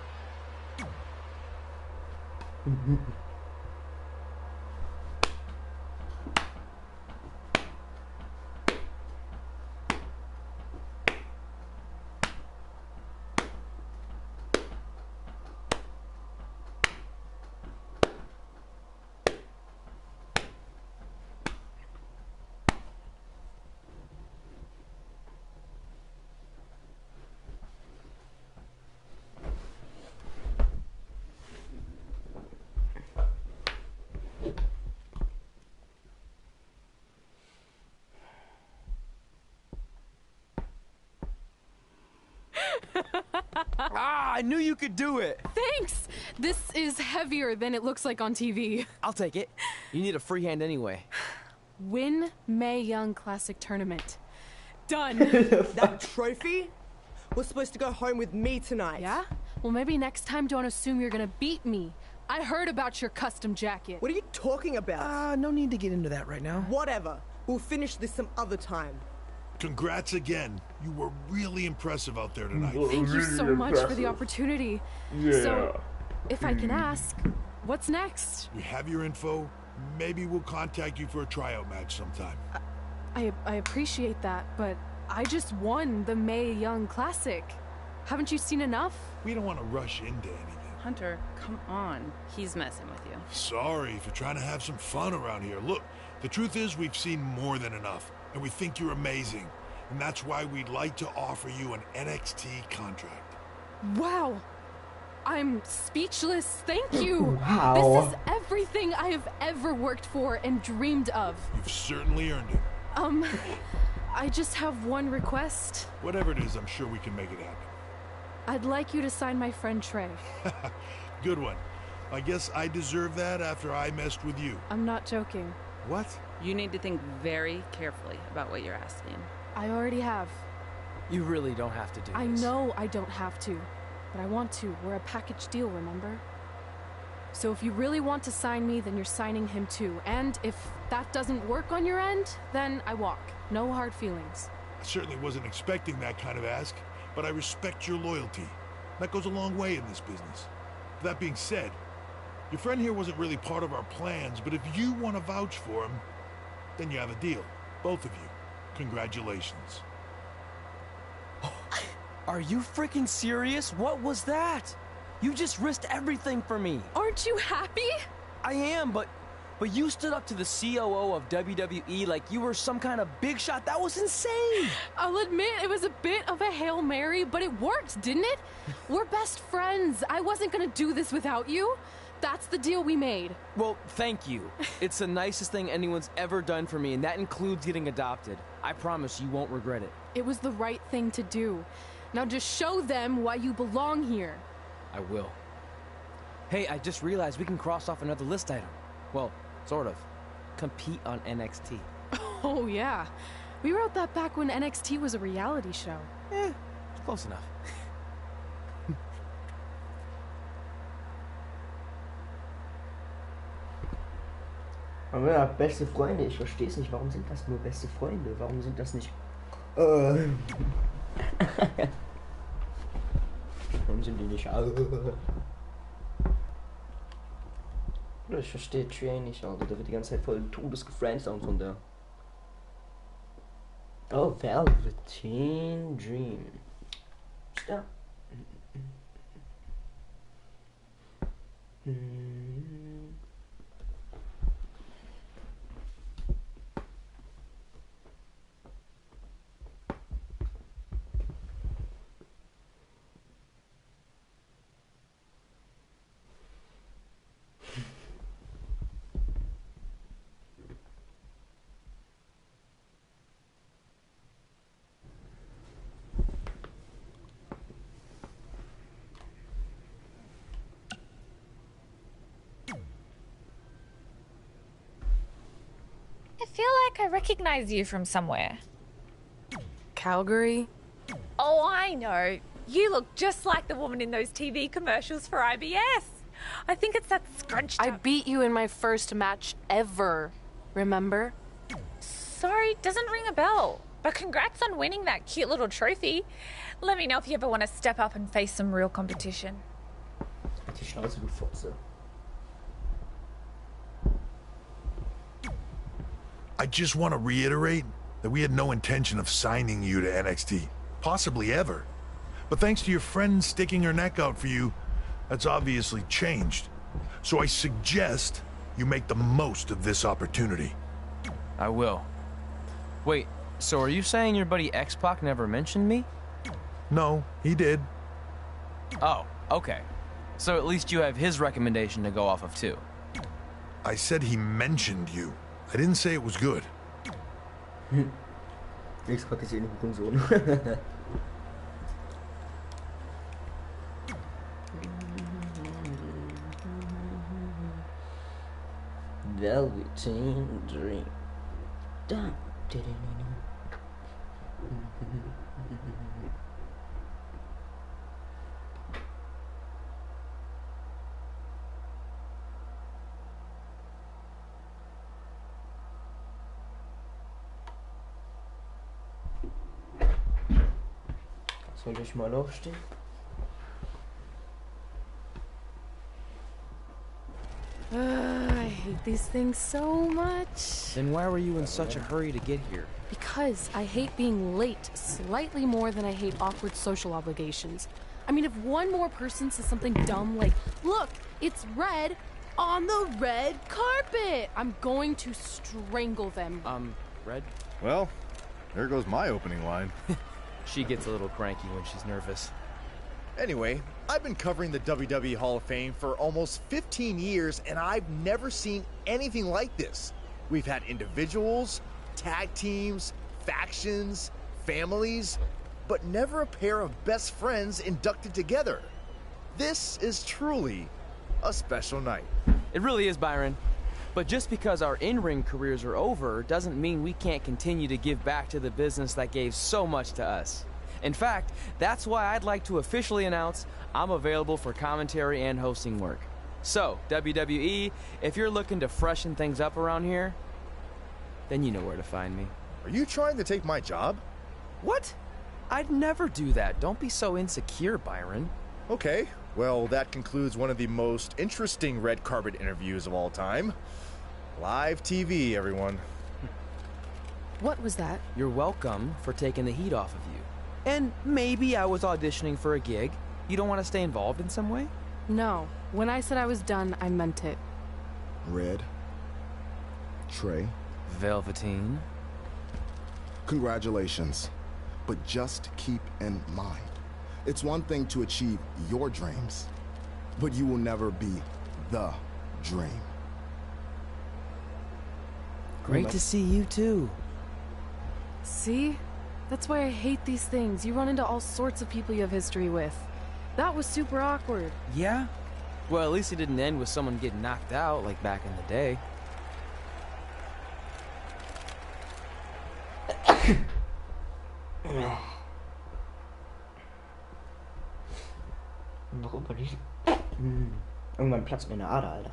I knew you could do it. Thanks! This is heavier than it looks like on TV. I'll take it. You need a free hand anyway. Win Mae Young Classic Tournament. Done. That trophy was supposed to go home with me tonight. Yeah? Well, maybe next time don't assume you're gonna beat me. I heard about your custom jacket. What are you talking about? No need to get into that right now. Whatever. We'll finish this some other time. Congrats again. You were really impressive out there tonight. Thank you so much for the opportunity. Yeah. So, if I can ask, what's next? We have your info. Maybe we'll contact you for a tryout match sometime. I appreciate that, but I just won the Mae Young Classic. Haven't you seen enough? We don't want to rush into anything. Hunter, come on. He's messing with you. Sorry if you're trying to have some fun around here. Look, the truth is we've seen more than enough, and we think you're amazing. And that's why we'd like to offer you an NXT contract. Wow! I'm speechless. Thank you. Wow. This is everything I have ever worked for and dreamed of. You've certainly earned it. I just have one request. Whatever it is, I'm sure we can make it happen. I'd like you to sign my friend Trey. Good one. I guess I deserve that after I messed with you. I'm not joking. What? You need to think very carefully about what you're asking. I already have. You really don't have to do I this. know I don't have to, but I want to. We're a package deal, remember? So if you really want to sign me, then you're signing him too. And if that doesn't work on your end, then I walk. No hard feelings. I certainly wasn't expecting that kind of ask, but I respect your loyalty. That goes a long way in this business. That being said, your friend here wasn't really part of our plans, but if you want to vouch for him, then you have a deal. Both of you. Congratulations. Are you freaking serious? What was that? You just risked everything for me. Aren't you happy? I am, but you stood up to the COO of WWE like you were some kind of big shot. That was insane. I'll admit it was a bit of a Hail Mary, but it worked, didn't it? We're best friends. I wasn't gonna do this without you. That's the deal we made. Well, thank you. It's the nicest thing anyone's ever done for me, and that includes getting adopted. I promise you won't regret it. It was the right thing to do. Now just show them why you belong here. I will. Hey, I just realized we can cross off another list item. Well, sort of. Compete on NXT. Oh, yeah. We wrote that back when NXT was a reality show. Close enough. Aber ja, beste Freunde, ich verstehe es nicht. Warum sind das nur beste Freunde? Warum sind das nicht... Warum sind die nicht... Ich verstehe Trey nicht, also der wird die ganze Zeit voll todesgefriendzoned von der... Oh, Velveteen Dream. Stop. I feel like I recognize you from somewhere. Calgary? Oh, I know. You look just like the woman in those TV commercials for IBS. I think it's that scrunched I up... beat you in my first match ever. Remember? Sorry, doesn't ring a bell. But congrats on winning that cute little trophy. Let me know if you ever want to step up and face some real competition. Die Schnauze, du Fotze. I just want to reiterate that we had no intention of signing you to NXT. Possibly ever. But thanks to your friend sticking her neck out for you, that's obviously changed. So I suggest you make the most of this opportunity. I will. Wait, so are you saying your buddy X-Pac never mentioned me? No, he did. Oh, okay. So at least you have his recommendation to go off of too. I said he mentioned you. I didn't say it was good. X-Pac ist eh ein Hurensohn. Velveteen Dream. Damn. Soll ich mal aufstehen? I hate these things so much. Then why were you in such a hurry to get here? Because I hate being late slightly more than I hate awkward social obligations. I mean, if one more person says something dumb like, look, it's red on the red carpet, I'm going to strangle them. Red? Well, there goes my opening line. She gets a little cranky when she's nervous. Anyway, I've been covering the WWE Hall of Fame for almost 15 years, and I've never seen anything like this. We've had individuals, tag teams, factions, families, but never a pair of best friends inducted together. This is truly a special night. It really is, Byron. But just because our in-ring careers are over doesn't mean we can't continue to give back to the business that gave so much to us. In fact, that's why I'd like to officially announce I'm available for commentary and hosting work. So, WWE, if you're looking to freshen things up around here, then you know where to find me. Are you trying to take my job? What? I'd never do that. Don't be so insecure, Byron. Okay, well, that concludes one of the most interesting red carpet interviews of all time. Live TV, everyone. What was that? You're welcome for taking the heat off of you. And maybe I was auditioning for a gig. You don't want to stay involved in some way? No. When I said I was done, I meant it. Red. Trey. Velveteen. Congratulations. But just keep in mind, it's one thing to achieve your dreams, but you will never be the dream. Great to see you too. See? That's why I hate these things. You run into all sorts of people you have history with. That was super awkward. Yeah? Well, at least it didn't end with someone getting knocked out like back in the day. Warum nicht? Irgendwann platzt mir eine Ader, Alter.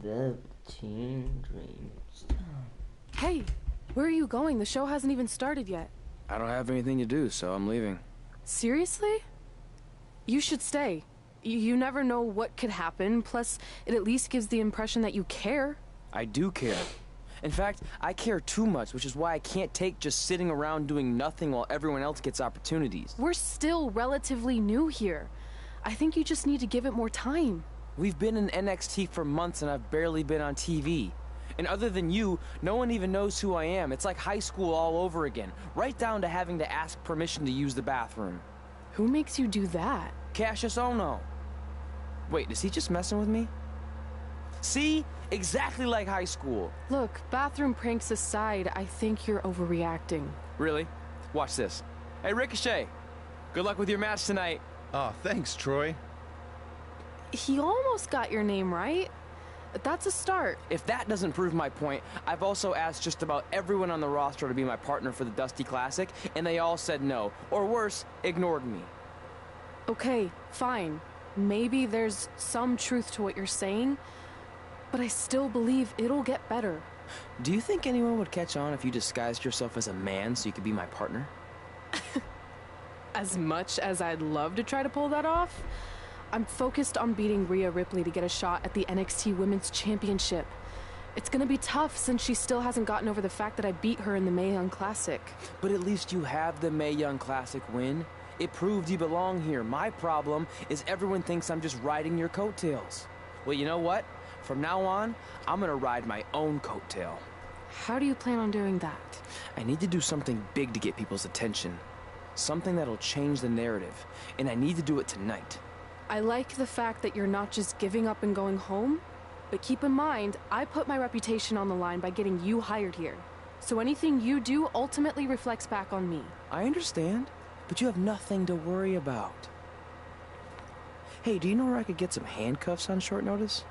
The Teen Dreams. Hey, where are you going? The show hasn't even started yet. I don't have anything to do, so I'm leaving. Seriously? You should stay. You never know what could happen, plus it at least gives the impression that you care. I do care. In fact, I care too much, which is why I can't take just sitting around doing nothing while everyone else gets opportunities. We're still relatively new here. I think you just need to give it more time. We've been in NXT for months and I've barely been on TV. And other than you, no one even knows who I am. It's like high school all over again, right down to having to ask permission to use the bathroom. Who makes you do that? Cassius Ohno. Wait, is he just messing with me? See? Exactly like high school. Look, bathroom pranks aside, I think you're overreacting. Really? Watch this. Hey, Ricochet. Good luck with your match tonight. Oh, thanks, Troy. He almost got your name right. That's a start. If that doesn't prove my point, I've also asked just about everyone on the roster to be my partner for the Dusty Classic, and they all said no. Or worse, ignored me. Okay, fine. Maybe there's some truth to what you're saying, but I still believe it'll get better. Do you think anyone would catch on if you disguised yourself as a man so you could be my partner? As much as I'd love to try to pull that off, I'm focused on beating Rhea Ripley to get a shot at the NXT Women's Championship. It's gonna be tough since she still hasn't gotten over the fact that I beat her in the Mae Young Classic. But at least you have the Mae Young Classic win. It proved you belong here. My problem is everyone thinks I'm just riding your coattails. Well, you know what? From now on, I'm gonna ride my own coattail. How do you plan on doing that? I need to do something big to get people's attention. Something that'll change the narrative. And I need to do it tonight. I like the fact that you're not just giving up and going home, but keep in mind, I put my reputation on the line by getting you hired here. So anything you do ultimately reflects back on me. I understand, but you have nothing to worry about. Hey, do you know where I could get some handcuffs on short notice?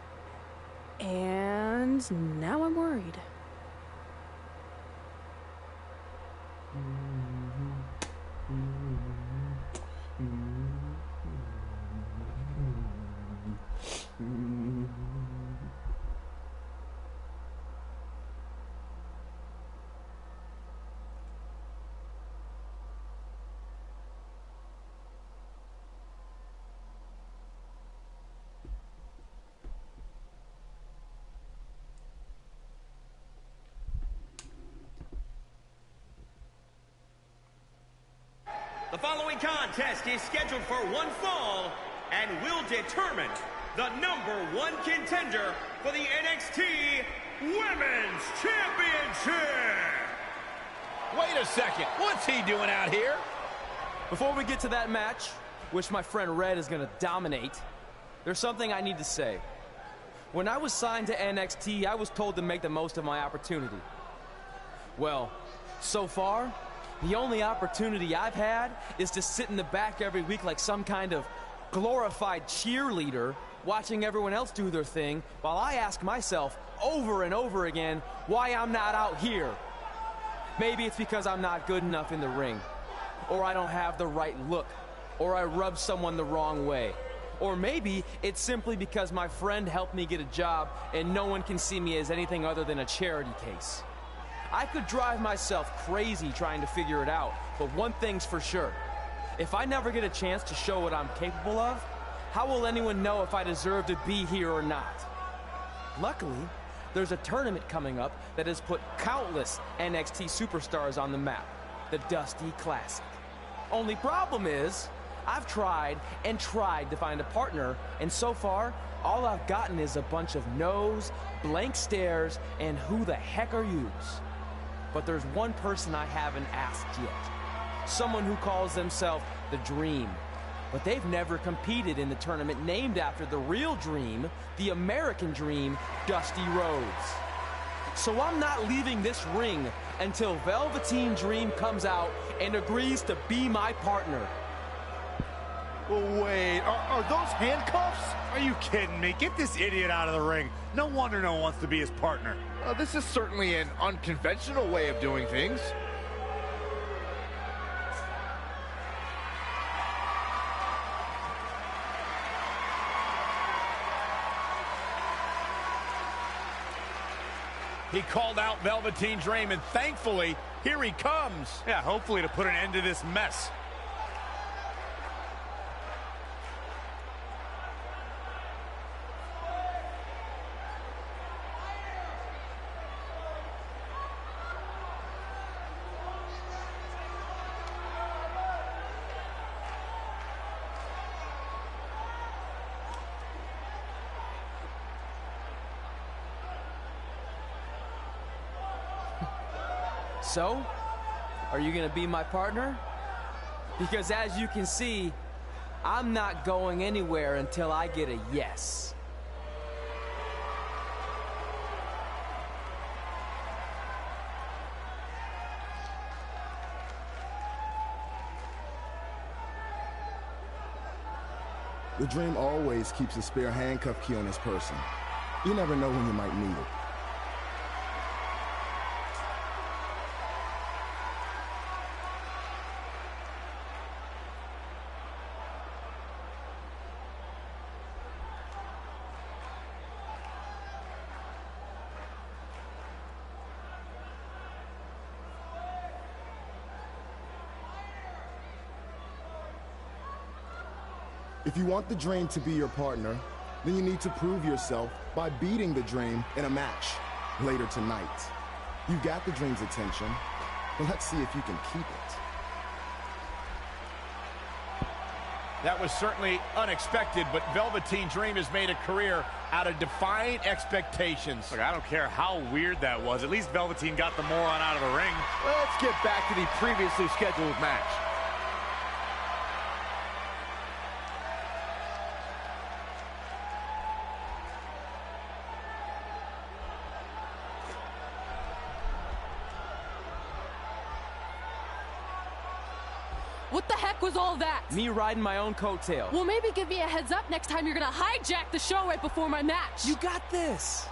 And now I'm worried. The following contest is scheduled for one fall and will determine the #1 contender for the NXT Women's Championship. Wait a second. What's he doing out here? Before we get to that match, which my friend Red is going to dominate, there's something I need to say. When I was signed to NXT, I was told to make the most of my opportunity. Well, so far, the only opportunity I've had is to sit in the back every week like some kind of glorified cheerleader, watching everyone else do their thing, while I ask myself over and over again why I'm not out here. Maybe it's because I'm not good enough in the ring, or I don't have the right look, or I rub someone the wrong way. Or maybe it's simply because my friend helped me get a job and no one can see me as anything other than a charity case. I could drive myself crazy trying to figure it out, but one thing's for sure. If I never get a chance to show what I'm capable of, how will anyone know if I deserve to be here or not? Luckily, there's a tournament coming up that has put countless NXT superstars on the map, the Dusty Classic. Only problem is, I've tried and tried to find a partner, and so far, all I've gotten is a bunch of no's, blank stares, and who the heck are yous? But there's one person I haven't asked yet. Someone who calls themselves the Dream. But they've never competed in the tournament named after the real Dream, the American Dream, Dusty Rhodes. So I'm not leaving this ring until Velveteen Dream comes out and agrees to be my partner. Wait, are those handcuffs? Are you kidding me? Get this idiot out of the ring. No wonder no one wants to be his partner. This is certainly an unconventional way of doing things. He called out Velveteen Dream, and thankfully, here he comes. Yeah, hopefully to put an end to this mess. So, are you gonna be my partner? Because as you can see, I'm not going anywhere until I get a yes. The Dream always keeps a spare handcuff key on his person. You never know when you might need it. If you want the Dream to be your partner, then you need to prove yourself by beating the Dream in a match later tonight. You've got the Dream's attention, but let's see if you can keep it. That was certainly unexpected, but Velveteen Dream has made a career out of defying expectations. Look, I don't care how weird that was. At least Velveteen got the moron out of the ring. Let's get back to the previously scheduled match. What the heck was all that? Me riding my own coattail. Well, maybe give me a heads up next time you're gonna hijack the show right before my match. You got this.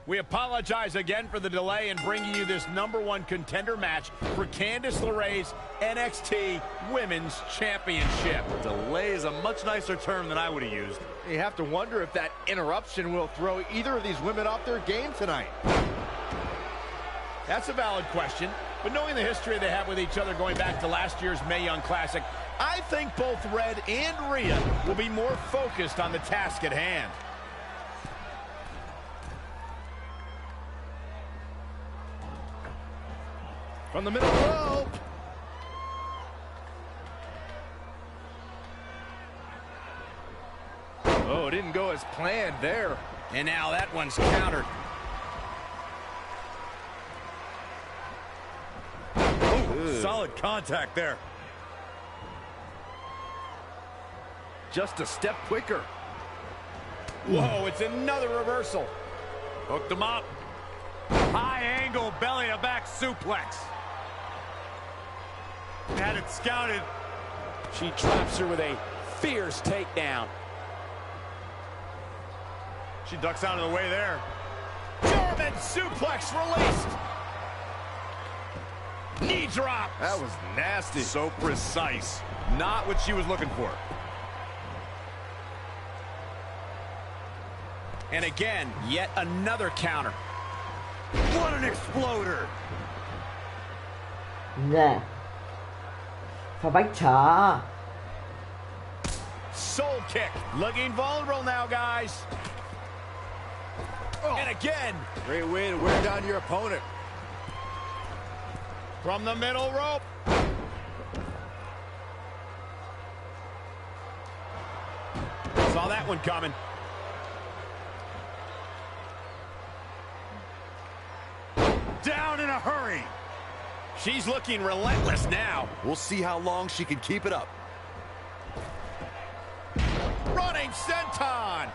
We apologize again for the delay in bringing you this #1 contender match for Candice LeRae's NXT Women's Championship. Delay is a much nicer term than I would have used. You have to wonder if that interruption will throw either of these women off their game tonight. That's a valid question. But knowing the history they have with each other going back to last year's Mae Young Classic, I think both Red and Rhea will be more focused on the task at hand. From the middle rope. Oh, it didn't go as planned there. And now that one's countered. Oh, solid contact there. Just a step quicker. Whoa, it's another reversal. Hooked him up. High angle belly to back suplex. Had it scouted. She traps her with a fierce takedown. She ducks out of the way there. German suplex released. Knee drop. That was nasty. So precise. Not what she was looking for. And again, yet another counter. What an exploder. Nè. Pha bách trả. Soul kick. Looking vulnerable now, guys. Oh. And again. Great way to wear down your opponent. From the middle rope. Saw that one coming. Down in a hurry. She's looking relentless now. We'll see how long she can keep it up. Running senton.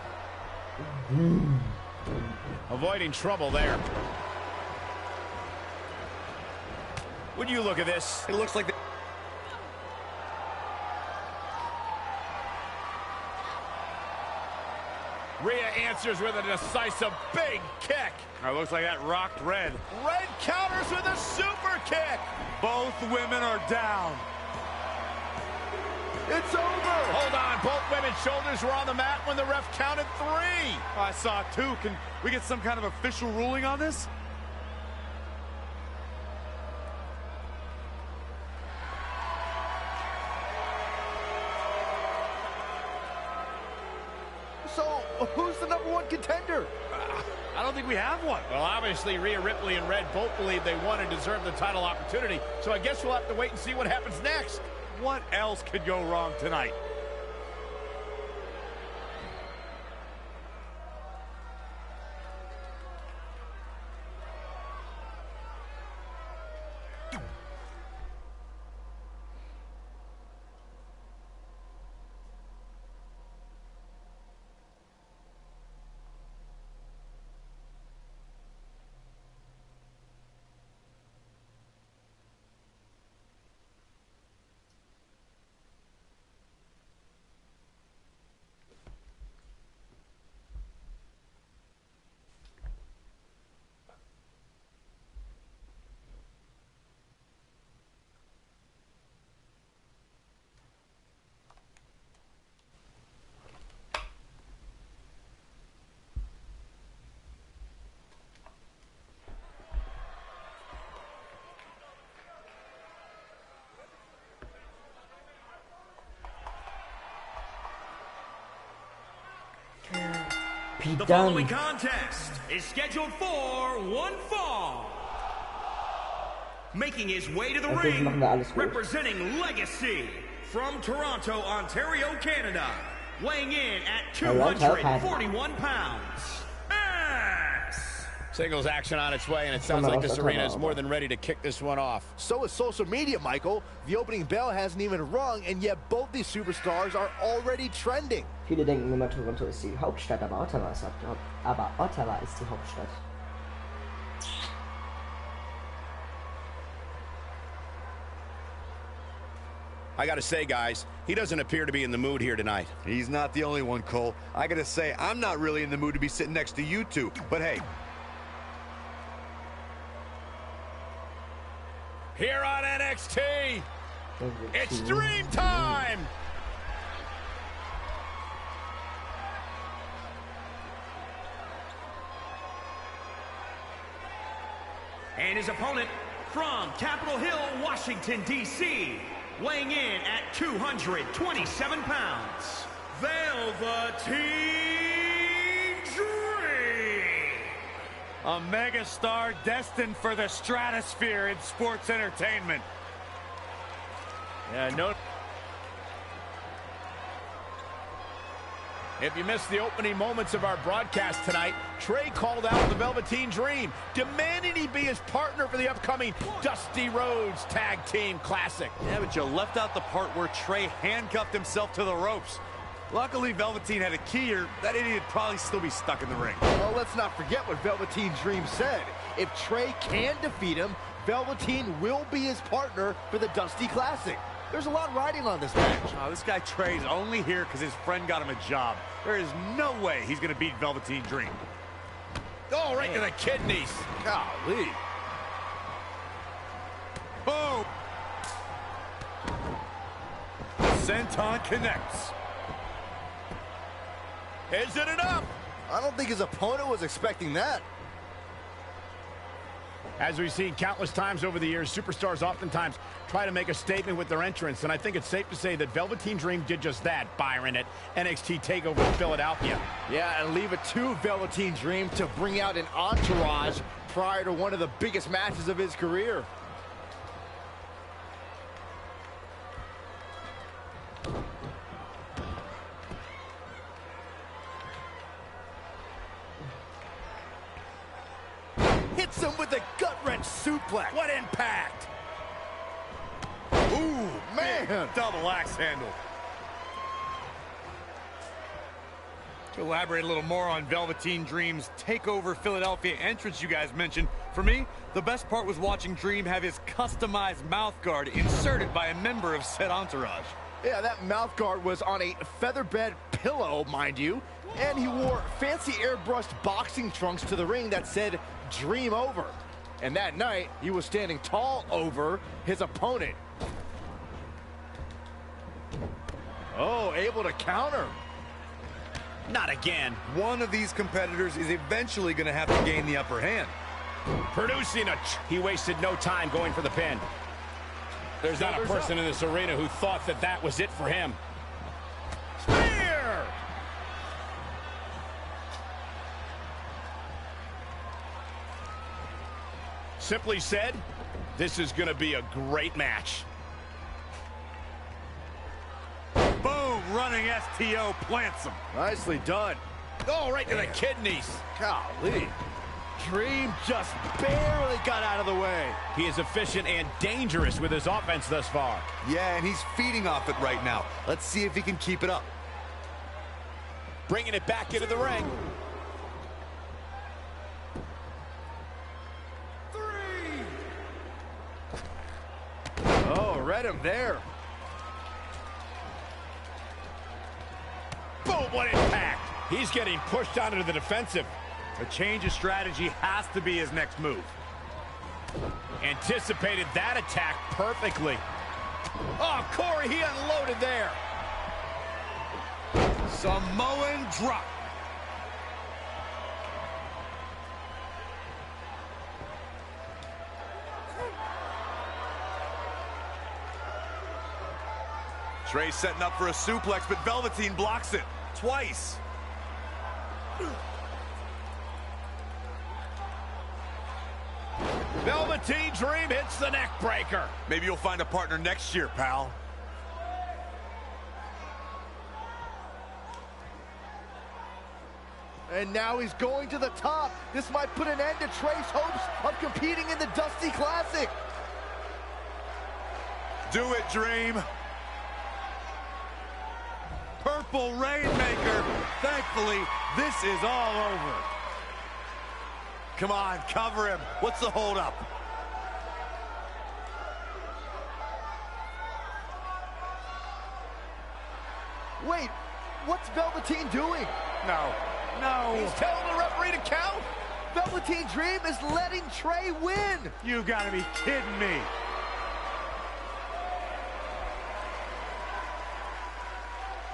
Avoiding trouble there. Would you look at this? It looks like Rhea answers with a decisive big kick. It looks like that rocked Red. Red counters with a super kick. Both women are down. It's over. Hold on. Both women's shoulders were on the mat when the ref counted 3. I saw it too. Can we get some kind of official ruling on this? So, who's the #1 contender? I don't think we have one. Well, obviously, Rhea Ripley and Red both believe they won and deserve the title opportunity. So I guess we'll have to wait and see what happens next. What else could go wrong tonight? The following contest is scheduled for one fall. Making his way to the ring, representing Legacy from Toronto, Ontario, Canada, weighing in at 241 pounds. Singles action on its way, and it sounds like this arena is more than ready to kick this one off. So is social media, Michael. The opening bell hasn't even rung, and yet both these superstars are already trending. Viele denken immer, Toronto ist die Hauptstadt, aber Ottawa ist die Hauptstadt. I gotta say, guys, he doesn't appear to be in the mood here tonight. He's not the only one, Cole. I gotta say, I'm not really in the mood to be sitting next to you two. But hey. Here on NXT, it's Dream Time! And his opponent from Capitol Hill, Washington, D.C., weighing in at 227 pounds, Velveteen Dream. A megastar destined for the stratosphere in sports entertainment. Yeah, no. If you missed the opening moments of our broadcast tonight, Trey called out the Velveteen Dream, demanding he be his partner for the upcoming Dusty Rhodes Tag Team Classic. Yeah, but you left out the part where Trey handcuffed himself to the ropes. Luckily, Velveteen had a key, or that idiot would probably still be stuck in the ring. Well, let's not forget what Velveteen Dream said. If Trey can defeat him, Velveteen will be his partner for the Dusty Classic. There's a lot riding on this match. Oh, this guy Trey's only here because his friend got him a job. There is no way he's going to beat Velveteen Dream. Oh, right to the kidneys. Golly. Boom. Senton connects. Is it enough? I don't think his opponent was expecting that. As we've seen countless times over the years, superstars oftentimes try to make a statement with their entrance, and I think it's safe to say that Velveteen Dream did just that, Byron, at NXT TakeOver in Philadelphia. Yeah, and leave it to Velveteen Dream to bring out an entourage prior to one of the biggest matches of his career. Hits him with a gut-wrench suplex. What impact! Ooh, man! Double axe handle. To elaborate a little more on Velveteen Dream's TakeOver Philadelphia entrance you guys mentioned, for me, the best part was watching Dream have his customized mouth guard inserted by a member of said entourage. Yeah, that mouth guard was on a featherbed pillow, mind you, and he wore fancy airbrushed boxing trunks to the ring that said Dream Over. And that night, he was standing tall over his opponent. Oh, able to counter. Not again. One of these competitors is eventually going to have to gain the upper hand. Producing he wasted no time going for the pin. There's not a person in this arena who thought that that was it for him. Spear! Simply said, this is going to be a great match. Boom! Running STO plants him. Nicely done. Oh, right to the kidneys. Golly. Dream just barely got out of the way. He is efficient and dangerous with his offense thus far. Yeah, and he's feeding off it right now. Let's see if he can keep it up. Bringing it back into the ring. Oh, read him there. Boom, what impact. He's getting pushed onto the defensive. A change of strategy has to be his next move. Anticipated that attack perfectly. Oh, Corey, he unloaded there. Samoan drop. Trey setting up for a suplex, but Velveteen blocks it twice. Velveteen Dream hits the neck breaker. Maybe you'll find a partner next year, pal. And now he's going to the top. This might put an end to Trey's hopes of competing in the Dusty Classic. Do it, Dream. Purple Rainmaker. Thankfully, this is all over. Come on, cover him. What's the holdup? Wait, what's Velveteen doing? No. He's telling the referee to count. Velveteen Dream is letting Trey win. You gotta be kidding me.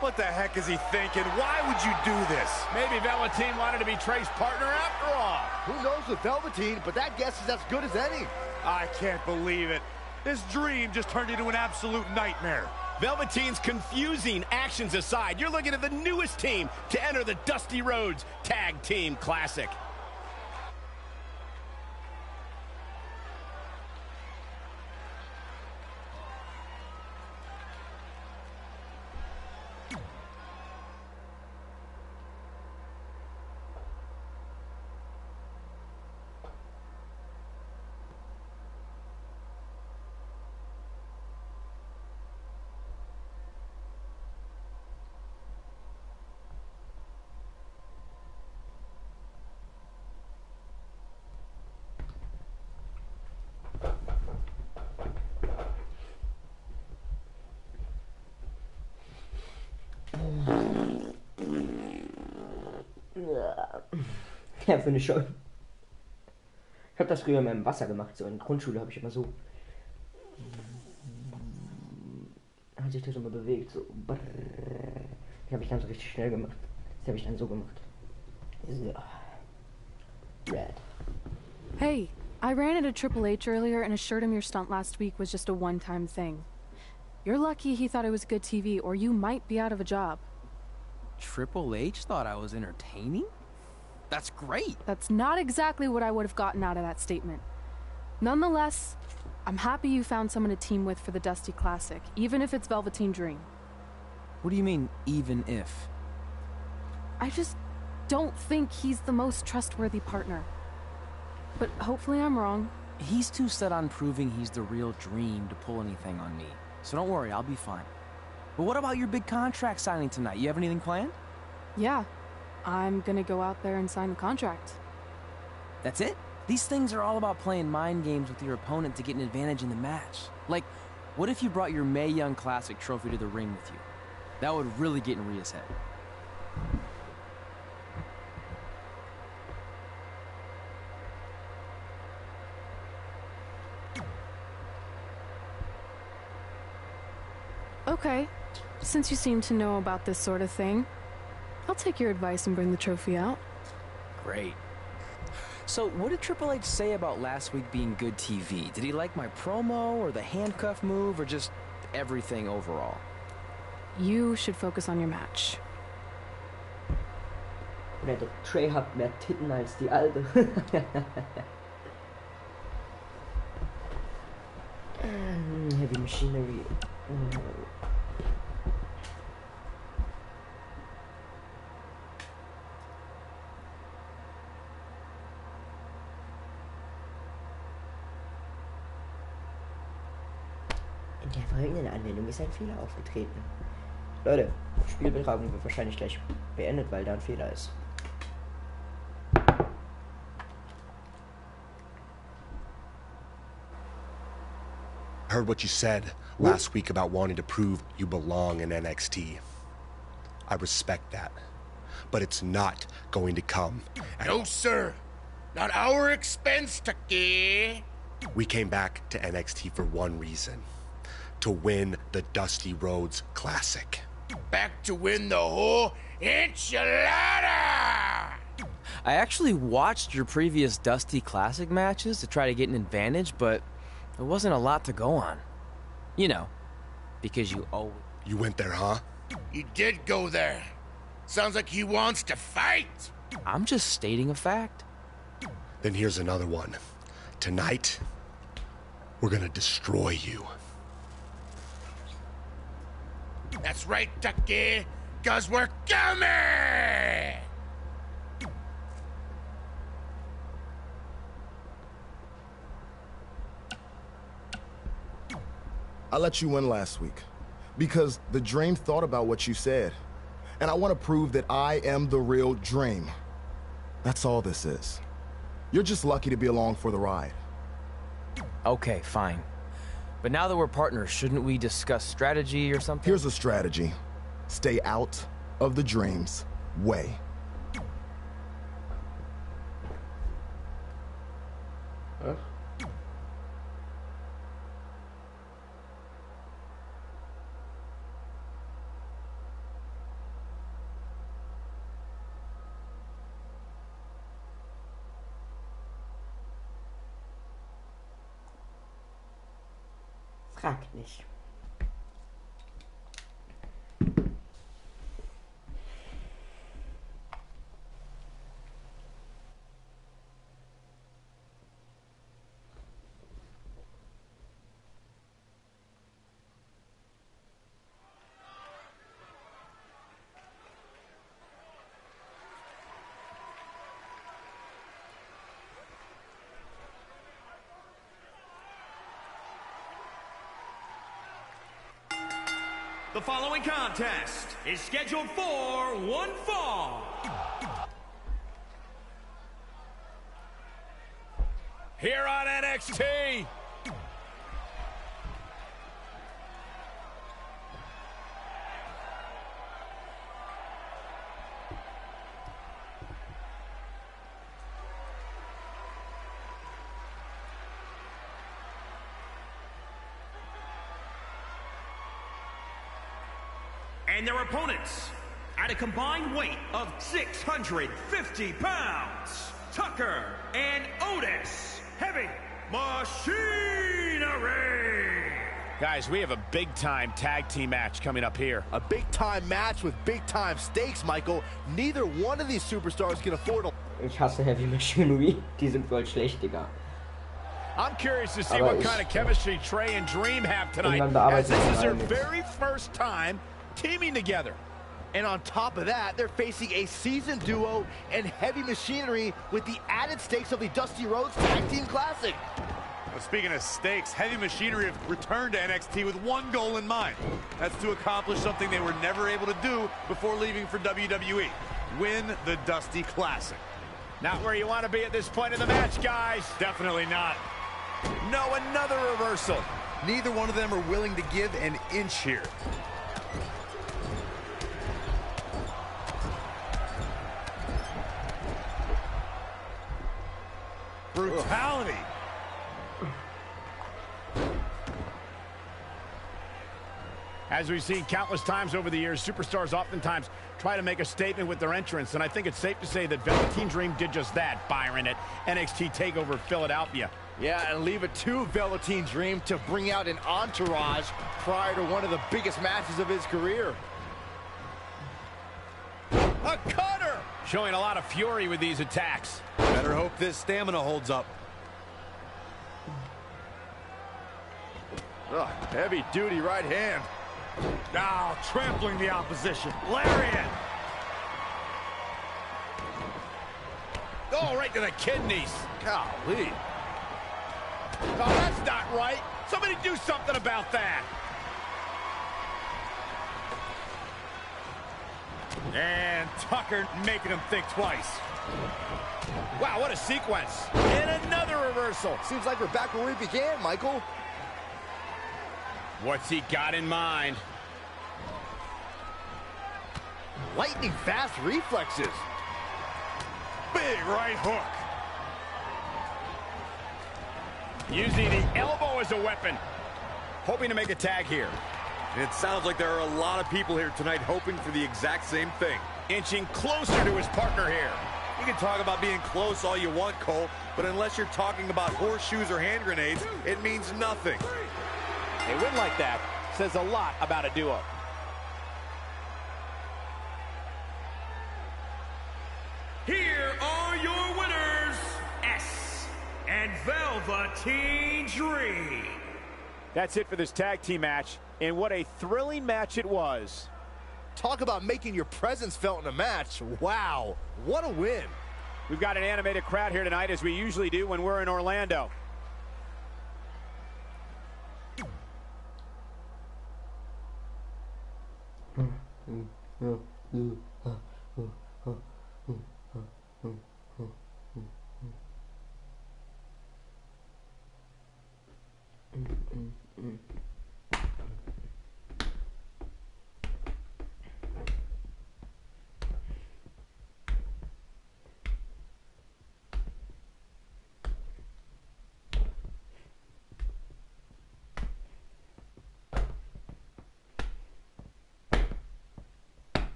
What the heck is he thinking? Why would you do this? Maybe Velveteen wanted to be Trey's partner after all. Who knows with Velveteen, but that guess is as good as any. I can't believe it. This dream just turned into an absolute nightmare. Velveteen's confusing actions aside, you're looking at the newest team to enter the Dusty Rhodes Tag Team Classic. Ja, finde ich schon. Ich habe das früher immer im Wasser gemacht, so in der Grundschule habe ich immer so. Hat sich das immer bewegt, so. Das habe ich dann so richtig schnell gemacht. Das habe ich dann so gemacht. So. Red. Hey, I ran into Triple H earlier and assured him your stunt last week was just a one-time thing. You're lucky he thought it was good TV, or you might be out of a job. Triple H thought I was entertaining? That's great. That's not exactly what I would have gotten out of that statement. Nonetheless, I'm happy you found someone to team with for the Dusty Classic, even if it's Velveteen Dream. What do you mean, even if? I just don't think he's the most trustworthy partner. But hopefully I'm wrong. He's too set on proving he's the real Dream to pull anything on me. So don't worry, I'll be fine. But what about your big contract signing tonight? You have anything planned? Yeah, I'm gonna go out there and sign the contract. That's it? These things are all about playing mind games with your opponent to get an advantage in the match. Like, what if you brought your Mae Young Classic trophy to the ring with you? That would really get in Rhea's head. Okay, since you seem to know about this sort of thing, I'll take your advice and bring the trophy out. Great. So, what did Triple H say about last week being good TV? Did he like my promo, or the handcuff move, or just everything overall? You should focus on your match. Oder der Trey hat mehr Titten als die alte. Heavy Machinery. In der folgenden Anwendung ist ein Fehler aufgetreten. Leute, Spielbetragung wird wahrscheinlich gleich beendet, weil da ein Fehler ist. I heard what you said last week about wanting to prove you belong in NXT. I respect that. But it's not going to come. No, sir. Not our expense, Taki. We came back to NXT for one reason. To win the Dusty Rhodes Classic. Back to win the whole enchilada! I actually watched your previous Dusty Classic matches to try to get an advantage, but there wasn't a lot to go on. You know, because you always... You went there, huh? He did go there. Sounds like he wants to fight. I'm just stating a fact. Then here's another one. Tonight, we're gonna destroy you. That's right, Taki, 'cause we're coming! I let you win last week because the Dream thought about what you said. And I want to prove that I am the real Dream. That's all this is. You're just lucky to be along for the ride. Okay, fine. But now that we're partners, shouldn't we discuss strategy or something? Here's a strategy. Stay out of the Dream's way. Huh? Frag nicht. The following contest is scheduled for one fall. Here on NXT, and their opponents, at a combined weight of 650 pounds, Tucker and Otis, Heavy Machinery. guys, we have a big-time tag team match coming up here. A big-time match with big-time stakes, Michael. Neither one of these superstars can afford a... Ich hasse Heavy Machinery. Die sind voll schlecht, Digga. I'm curious to see Aber what kind of chemistry Trey and Dream have tonight, Miteinander as this is their arbeiten very first time teaming together. And on top of that, they're facing a seasoned duo and Heavy Machinery with the added stakes of the Dusty Rhodes Tag Team Classic. Well, speaking of stakes, Heavy Machinery have returned to NXT with one goal in mind. That's to accomplish something they were never able to do before leaving for WWE. Win the Dusty Classic. Not where you want to be at this point in the match, guys. Definitely not. No, another reversal. Neither one of them are willing to give an inch here. Brutality. As we've seen countless times over the years, superstars oftentimes try to make a statement with their entrance, and I think it's safe to say that Velveteen Dream did just that, Byron, at NXT TakeOver Philadelphia. Yeah, and leave it to Velveteen Dream to bring out an entourage prior to one of the biggest matches of his career. A cutter! Showing a lot of fury with these attacks. Better hope this stamina holds up. Ugh, heavy duty right hand. Now trampling the opposition. Lariat. Oh, right to the kidneys. Golly. Oh, that's not right. Somebody do something about that. And Tucker making him think twice. Wow, what a sequence. And another reversal. Seems like we're back where we began, Michael. What's he got in mind? Lightning fast reflexes. Big right hook. Using the elbow as a weapon. Hoping to make a tag here. And it sounds like there are a lot of people here tonight hoping for the exact same thing. Inching closer to his partner here. You can talk about being close all you want, Cole, but unless you're talking about horseshoes or hand grenades, it means nothing. A win like that says a lot about a duo. Here are your winners, S and Velveteen Dream. That's it for this tag team match, and what a thrilling match it was. Talk about making your presence felt in a match. Wow, what a win. We've got an animated crowd here tonight, as we usually do when we're in Orlando.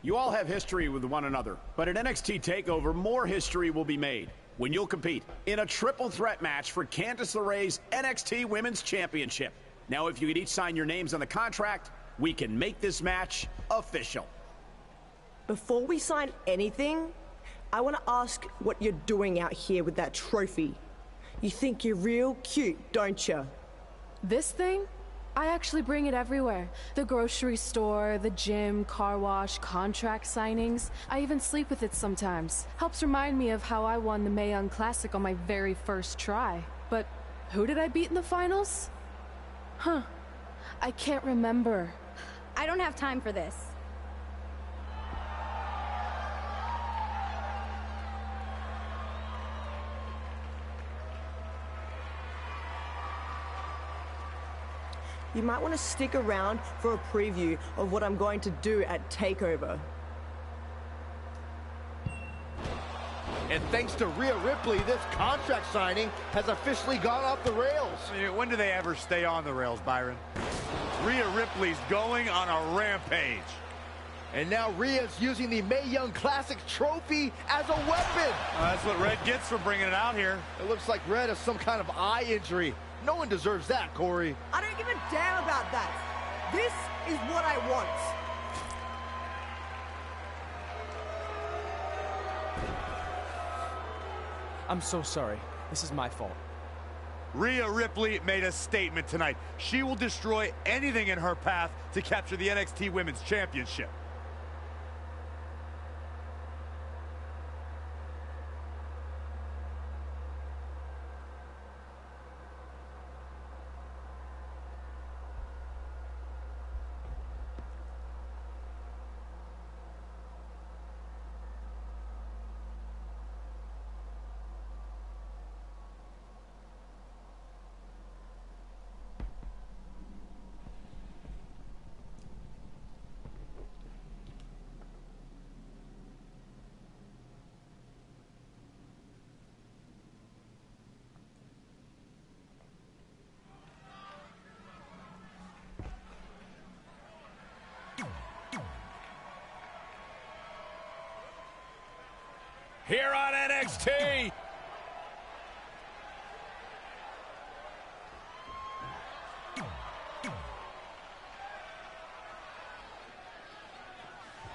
You all have history with one another, but at NXT TakeOver, more history will be made. when you'll compete in a triple threat match for Candice LeRae's NXT Women's Championship. Now, if you could each sign your names on the contract, we can make this match official. Before we sign anything, I want to ask what you're doing out here with that trophy. You think you're real cute, don't you? This thing? I actually bring it everywhere. The grocery store, the gym, car wash, contract signings. I even sleep with it sometimes. Helps remind me of how I won the Mae Young Classic on my very first try. But who did I beat in the finals? Huh. I can't remember. I don't have time for this. You might want to stick around for a preview of what I'm going to do at TakeOver. And thanks to Rhea Ripley, this contract signing has officially gone off the rails. When do they ever stay on the rails, Byron? Rhea Ripley's going on a rampage. And now Rhea's using the Mae Young Classic trophy as a weapon. That's what Red gets for bringing it out here. It looks like Red has some kind of eye injury. No one deserves that, Corey. I don't give a damn about that. This is what I want. I'm so sorry. This is my fault. Rhea Ripley made a statement tonight. She will destroy anything in her path to capture the NXT Women's Championship. Here on NXT.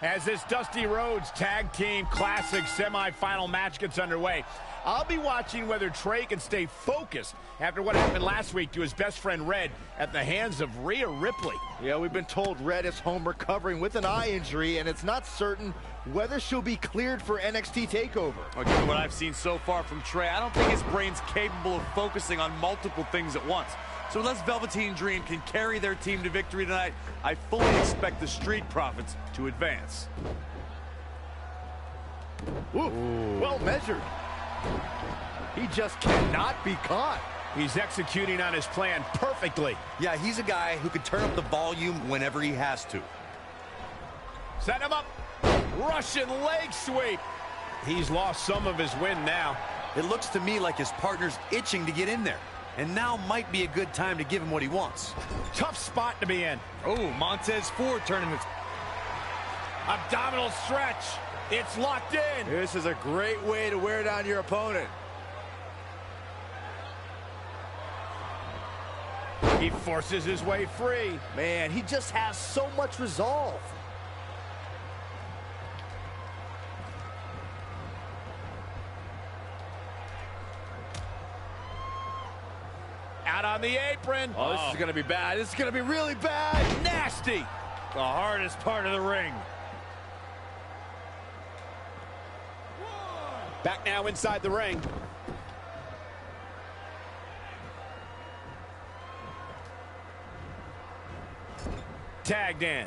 As this Dusty Rhodes Tag Team Classic semifinal match gets underway, I'll be watching whether Trey can stay focused after what happened last week to his best friend Red at the hands of Rhea Ripley. Yeah, we've been told Red is home recovering with an eye injury, and it's not certain whether she'll be cleared for NXT TakeOver. Given what I've seen so far from Trey, I don't think his brain's capable of focusing on multiple things at once. So unless Velveteen Dream can carry their team to victory tonight, I fully expect the Street Profits to advance. Ooh. Well measured. He just cannot be caught. He's executing on his plan perfectly. Yeah, he's a guy who can turn up the volume whenever he has to. Set him up. Russian leg sweep. He's lost some of his wind now. It looks to me like his partner's itching to get in there. And now might be a good time to give him what he wants. Tough spot to be in. Oh, Montez Ford turning it. Abdominal stretch. It's locked in. This is a great way to wear down your opponent. He forces his way free. Man, he just has so much resolve. Out on the apron. Oh, this is going to be bad. This is going to be really bad. Nasty. The hardest part of the ring. Back now inside the ring. Tagged in.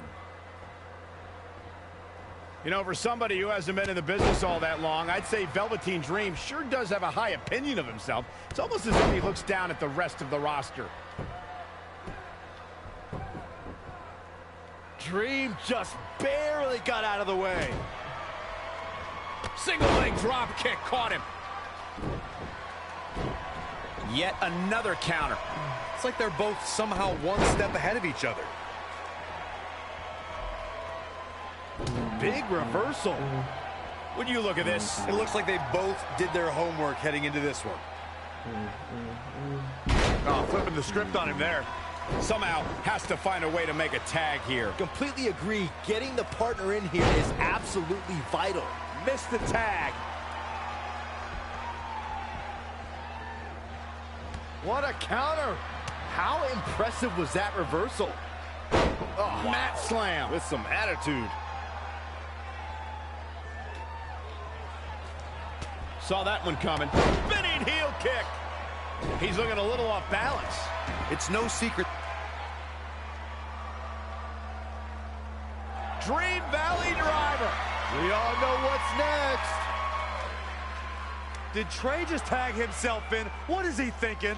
You know, for somebody who hasn't been in the business all that long, I'd say Velveteen Dream sure does have a high opinion of himself. It's almost as if he looks down at the rest of the roster. Dream just barely got out of the way. Single leg drop kick caught him. Yet another counter. It's like they're both somehow one step ahead of each other. Big reversal. Would you look at this? It looks like they both did their homework heading into this one. Oh, flipping the script on him there. Somehow has to find a way to make a tag here. Completely agree. Getting the partner in here is absolutely vital. Missed the tag. What a counter. How impressive was that reversal? Oh, wow. Mat slam. With some attitude. Saw that one coming. Spinning heel kick. He's looking a little off balance. It's no secret. Dream Valley Driver. We all know what's next. Did Trey just tag himself in? What is he thinking?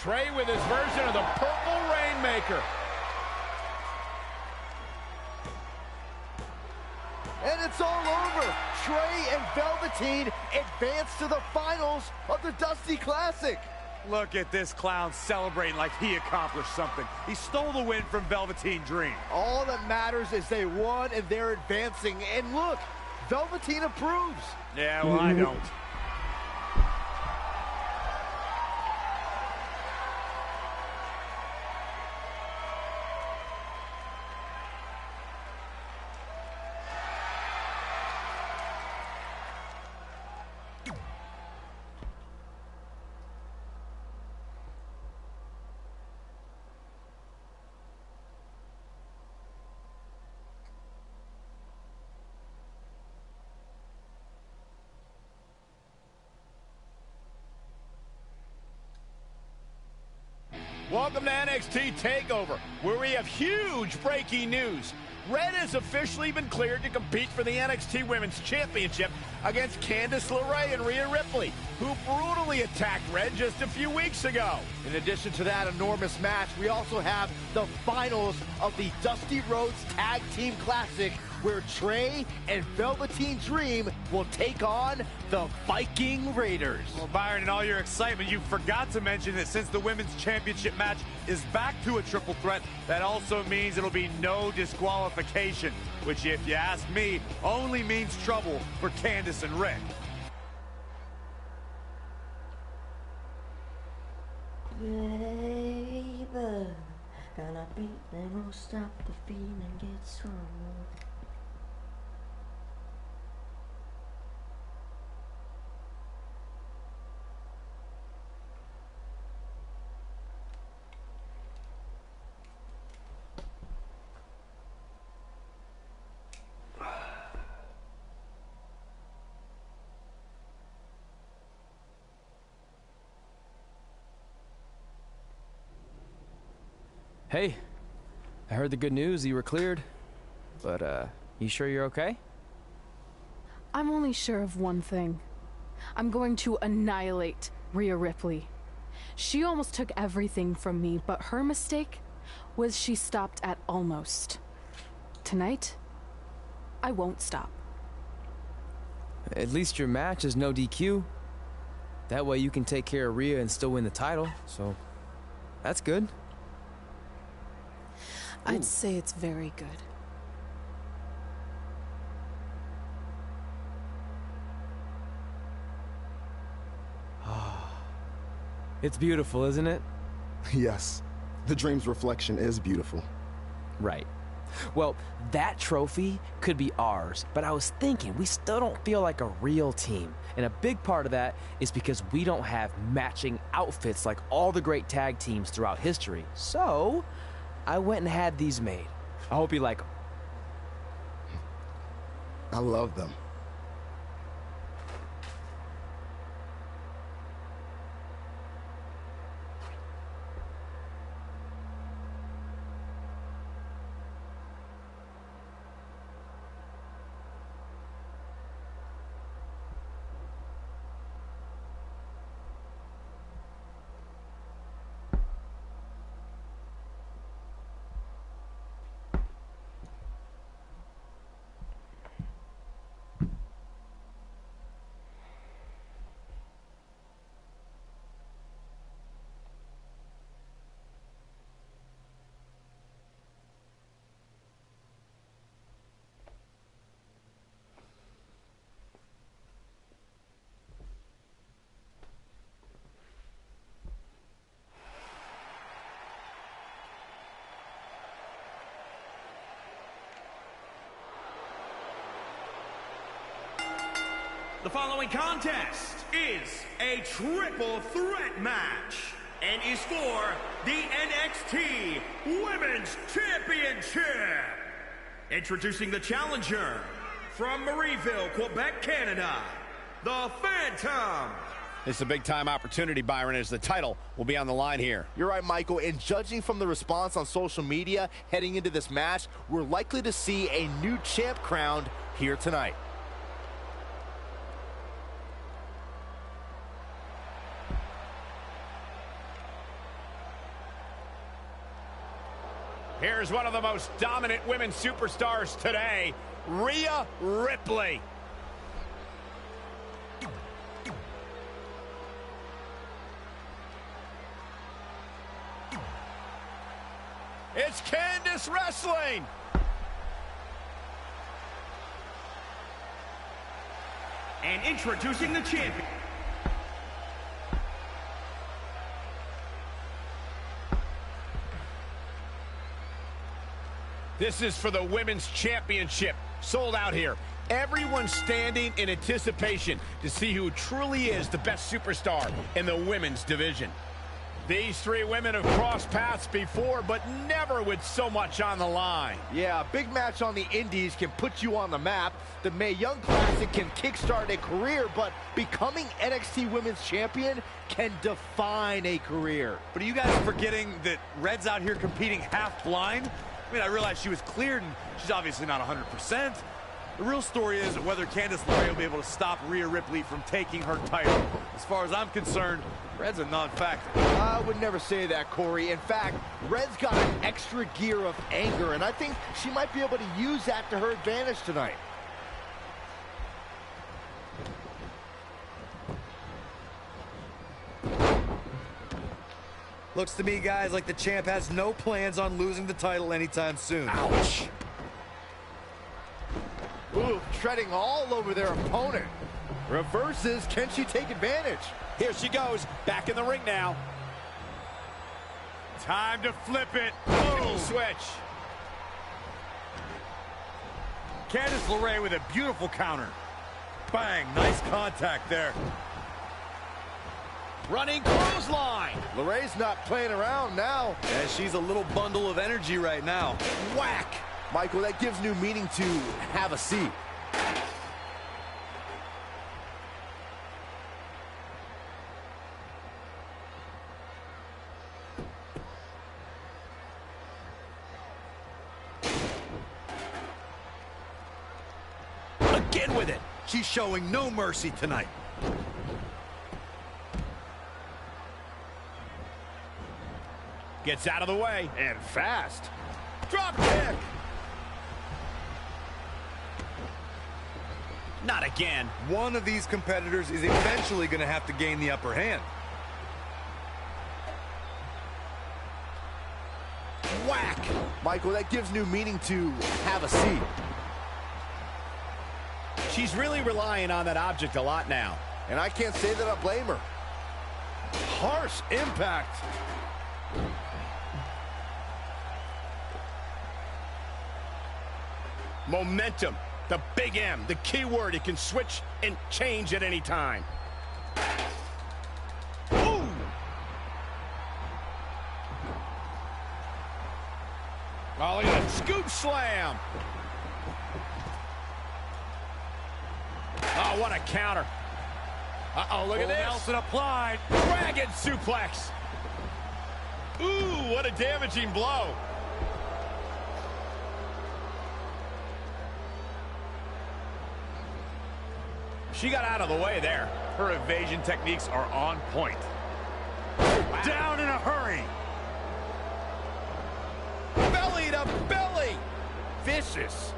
Trey with his version of the Purple Rainmaker. And it's all over. Trey and Velveteen advance to the finals of the Dusty Classic. Look at this clown celebrating like he accomplished something. He stole the win from Velveteen Dream. All that matters is they won and they're advancing. And look, Velveteen approves. Yeah, well, I don't. Welcome to NXT TakeOver, where we have huge breaking news. Red has officially been cleared to compete for the NXT Women's Championship against Candice LeRae and Rhea Ripley, who brutally attacked Red just a few weeks ago. In addition to that enormous match, we also have the finals of the Dusty Rhodes Tag Team Classic, where Trey and Velveteen Dream will take on the Viking Raiders. Well, Byron, in all your excitement, you forgot to mention that since the Women's Championship match is back to a triple threat, that also means it'll be no disqualification, which, if you ask me, only means trouble for Candice and Rick. Baby, gonna beat them, won't stop the feeling, get strong. Hey, I heard the good news, you were cleared. But, you sure you're okay? I'm only sure of one thing. I'm going to annihilate Rhea Ripley. She almost took everything from me, but her mistake was she stopped at almost. Tonight, I won't stop. At least your match is no DQ. That way you can take care of Rhea and still win the title, so that's good. I'd say it's very good. It's beautiful, isn't it? Yes. The Dream's reflection is beautiful. Right. Well, that trophy could be ours, but I was thinking we still don't feel like a real team. And a big part of that is because we don't have matching outfits like all the great tag teams throughout history. So I went and had these made. I hope you like them. I love them. The following contest is a triple threat match and is for the NXT Women's Championship. Introducing the challenger from Marieville, Quebec, Canada, the Phantom. It's a big-time opportunity, Byron, as the title will be on the line here. You're right, Michael, and judging from the response on social media heading into this match, we're likely to see a new champ crowned here tonight. Here's one of the most dominant women superstars today, Rhea Ripley. It's Candice wrestling. And introducing the champion. This is for the Women's Championship. Sold out here. Everyone's standing in anticipation to see who truly is the best superstar in the women's division. These three women have crossed paths before, but never with so much on the line. Yeah, a big match on the Indies can put you on the map. The Mae Young Classic can kickstart a career, but becoming NXT Women's Champion can define a career. But are you guys forgetting that Red's out here competing half blind? I mean, I realize she was cleared, and she's obviously not 100%. The real story is whether Candice LeRae will be able to stop Rhea Ripley from taking her title. As far as I'm concerned, Red's a non-factor. I would never say that, Corey. In fact, Red's got an extra gear of anger, and I think she might be able to use that to her advantage tonight. Looks to me, guys, like the champ has no plans on losing the title anytime soon. Ouch. Ooh, treading all over their opponent. Reverses, can she take advantage? Here she goes, back in the ring now. Time to flip it. Boom. Switch. Candice LeRae with a beautiful counter. Bang, nice contact there. Running clothesline. LeRae's not playing around now. Yeah, she's a little bundle of energy right now. Whack. Michael, that gives new meaning to have a seat. Again with it. She's showing no mercy tonight. Gets out of the way. And fast. Drop kick. Not again. One of these competitors is eventually going to have to gain the upper hand. Whack. Michael, that gives new meaning to have a seat. She's really relying on that object a lot now. And I can't say that I blame her. Harsh impact. Momentum, the big M, the key word. It can switch and change at any time. Ooh. Oh, look at that scoop slam. Oh, what a counter. Uh-oh, look at this. Nelson applied. Dragon suplex. Ooh, what a damaging blow. She got out of the way there. Her evasion techniques are on point. Wow. Down in a hurry. Belly to belly. Vicious.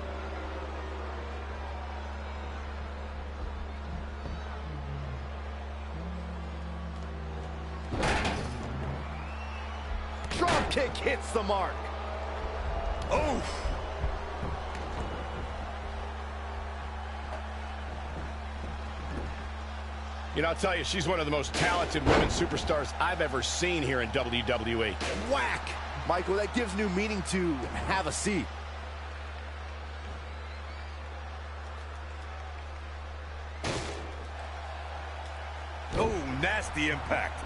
Drop kick hits the mark. Oof. You know, I'll tell you, she's one of the most talented women superstars I've ever seen here in WWE. Whack! Michael, that gives new meaning to have a seat. Oh, nasty impact.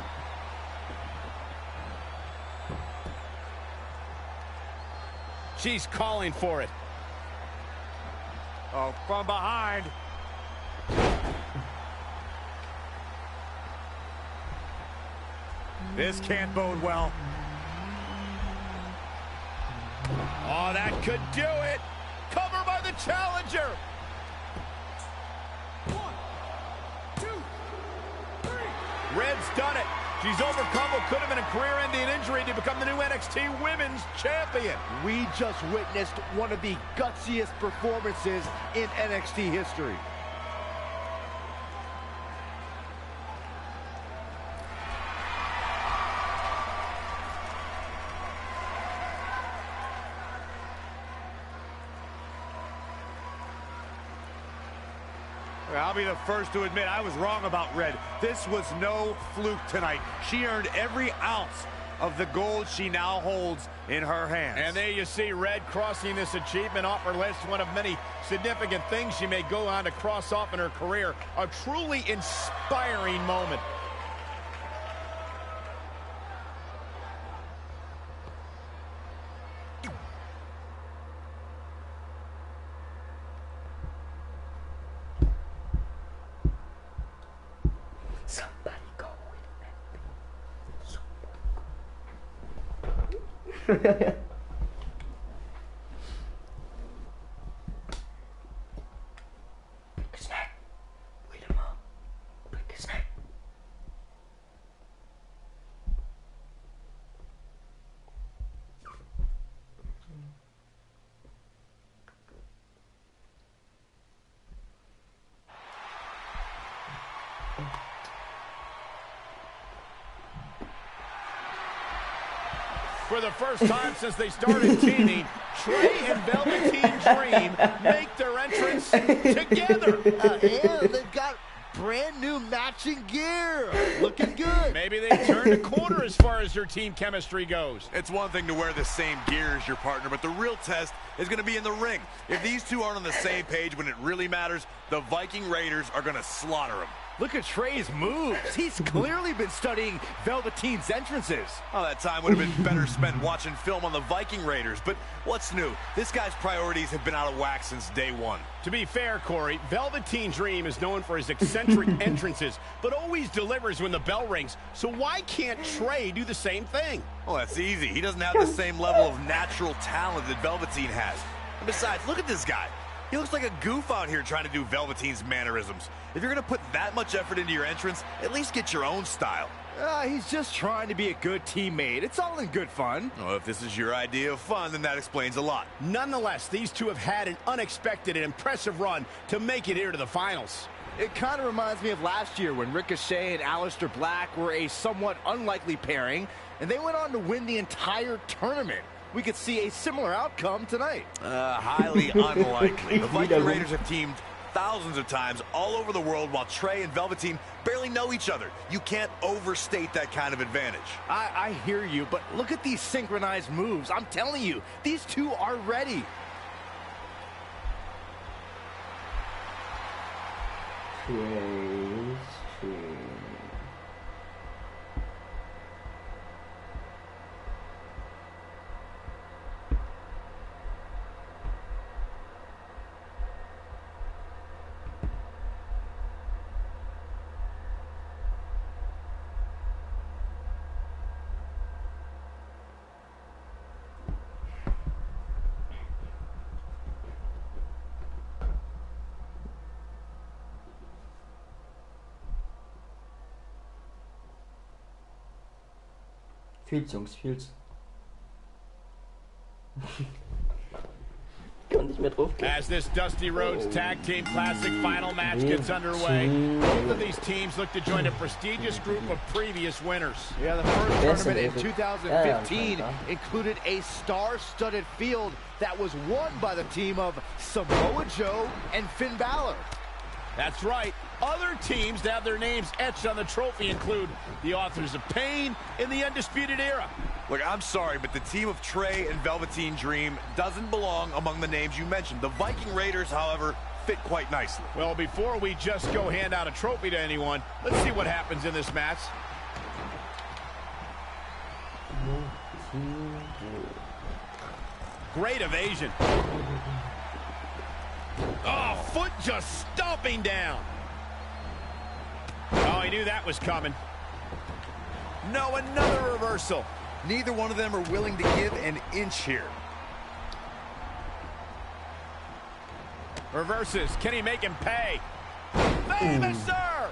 She's calling for it. Oh, from behind. This can't bode well. Oh, that could do it. Cover by the challenger. 1, 2, 3. Red's done it. She's overcome what could have been a career-ending injury to become the new NXT Women's Champion. We just witnessed one of the gutsiest performances in NXT history. I'll be the first to admit I was wrong about Red. This was no fluke tonight. She earned every ounce of the gold she now holds in her hands. And there you see Red crossing this achievement off her list, one of many significant things she may go on to cross off in her career. A truly inspiring moment. For the first time since they started teaming, Trey and Velveteen Dream make their entrance together. And they've got brand new matching gear. Looking good. Maybe they turned a corner as far as their team chemistry goes. It's one thing to wear the same gear as your partner, but the real test is going to be in the ring. If these two aren't on the same page when it really matters, the Viking Raiders are going to slaughter them. Look at Trey's moves. He's clearly been studying Velveteen's entrances. Oh, that time would have been better spent watching film on the Viking Raiders. But what's new? This guy's priorities have been out of whack since day one. To be fair, Corey, Velveteen Dream is known for his eccentric entrances, but always delivers when the bell rings. So why can't Trey do the same thing? Well, that's easy. He doesn't have the same level of natural talent that Velveteen has. And besides, look at this guy. He looks like a goof out here trying to do Velveteen's mannerisms. If you're going to put that much effort into your entrance, at least get your own style. He's just trying to be a good teammate. It's all in good fun. Well, if this is your idea of fun, then that explains a lot. Nonetheless, these two have had an unexpected and impressive run to make it here to the finals. It kind of reminds me of last year when Ricochet and Aleister Black were a somewhat unlikely pairing, and they went on to win the entire tournament. We could see a similar outcome tonight. Highly unlikely. The Viking Raiders have teamed thousands of times all over the world while Trey and Velveteen barely know each other. You can't overstate that kind of advantage. I hear you, but look at these synchronized moves. I'm telling you, these two are ready. Fühl's, Jungs, fühl's. Kann nicht mehr drauf gehen. As this Dusty Rhodes Tag Team Classic final match gets underway, both of these teams look to join a prestigious group of previous winners. Yeah, the first tournament in 2015 included a star-studded field that was won by the team of Samoa Joe and Finn Balor. That's right. Other teams to have their names etched on the trophy include the Authors of Pain in the Undisputed Era. Look, I'm sorry, but the team of Trey and Velveteen Dream doesn't belong among the names you mentioned. The Viking Raiders, however, fit quite nicely. Well, before we just go hand out a trophy to anyone, let's see what happens in this match. Great evasion. Oh, foot just stomping down. Oh, he knew that was coming. No, another reversal. Neither one of them are willing to give an inch here. Reverses. Can he make him pay? Famous, sir!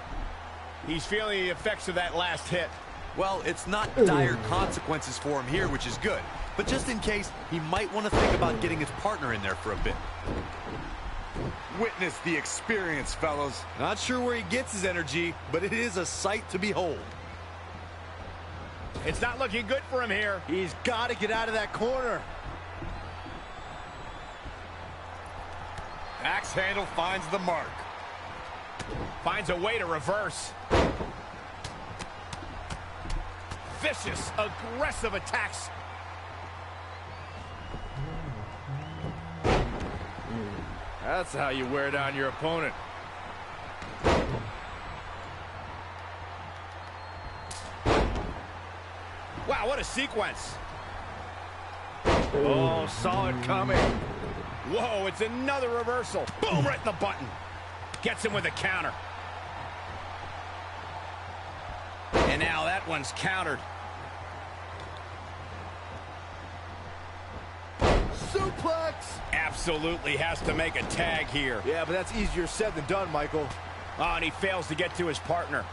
He's feeling the effects of that last hit. Well, it's not dire consequences for him here, which is good. But just in case, he might want to think about getting his partner in there for a bit. Witness the experience, fellas. Not sure where he gets his energy, but it is a sight to behold. It's not looking good for him here. He's got to get out of that corner. Axe handle finds the mark. Finds a way to reverse. Vicious, aggressive attacks. That's how you wear down your opponent. Wow, what a sequence. Oh, saw it coming. Whoa, it's another reversal. Boom, right in the button. Gets him with a counter. And now that one's countered. Suplex! Absolutely has to make a tag here. Yeah, but that's easier said than done, Michael. Oh, and he fails to get to his partner.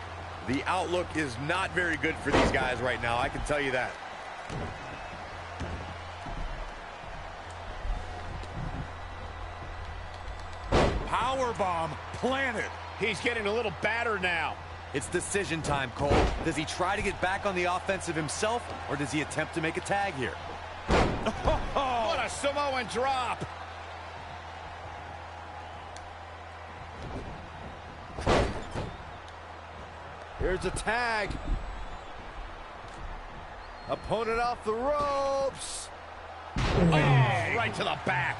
The outlook is not very good for these guys right now, I can tell you that. Powerbomb planted. He's getting a little battered now. It's decision time, Cole. Does he try to get back on the offensive himself, or does he attempt to make a tag here? What a Samoan drop. Here's a tag. Opponent off the ropes. Oh, right to the back.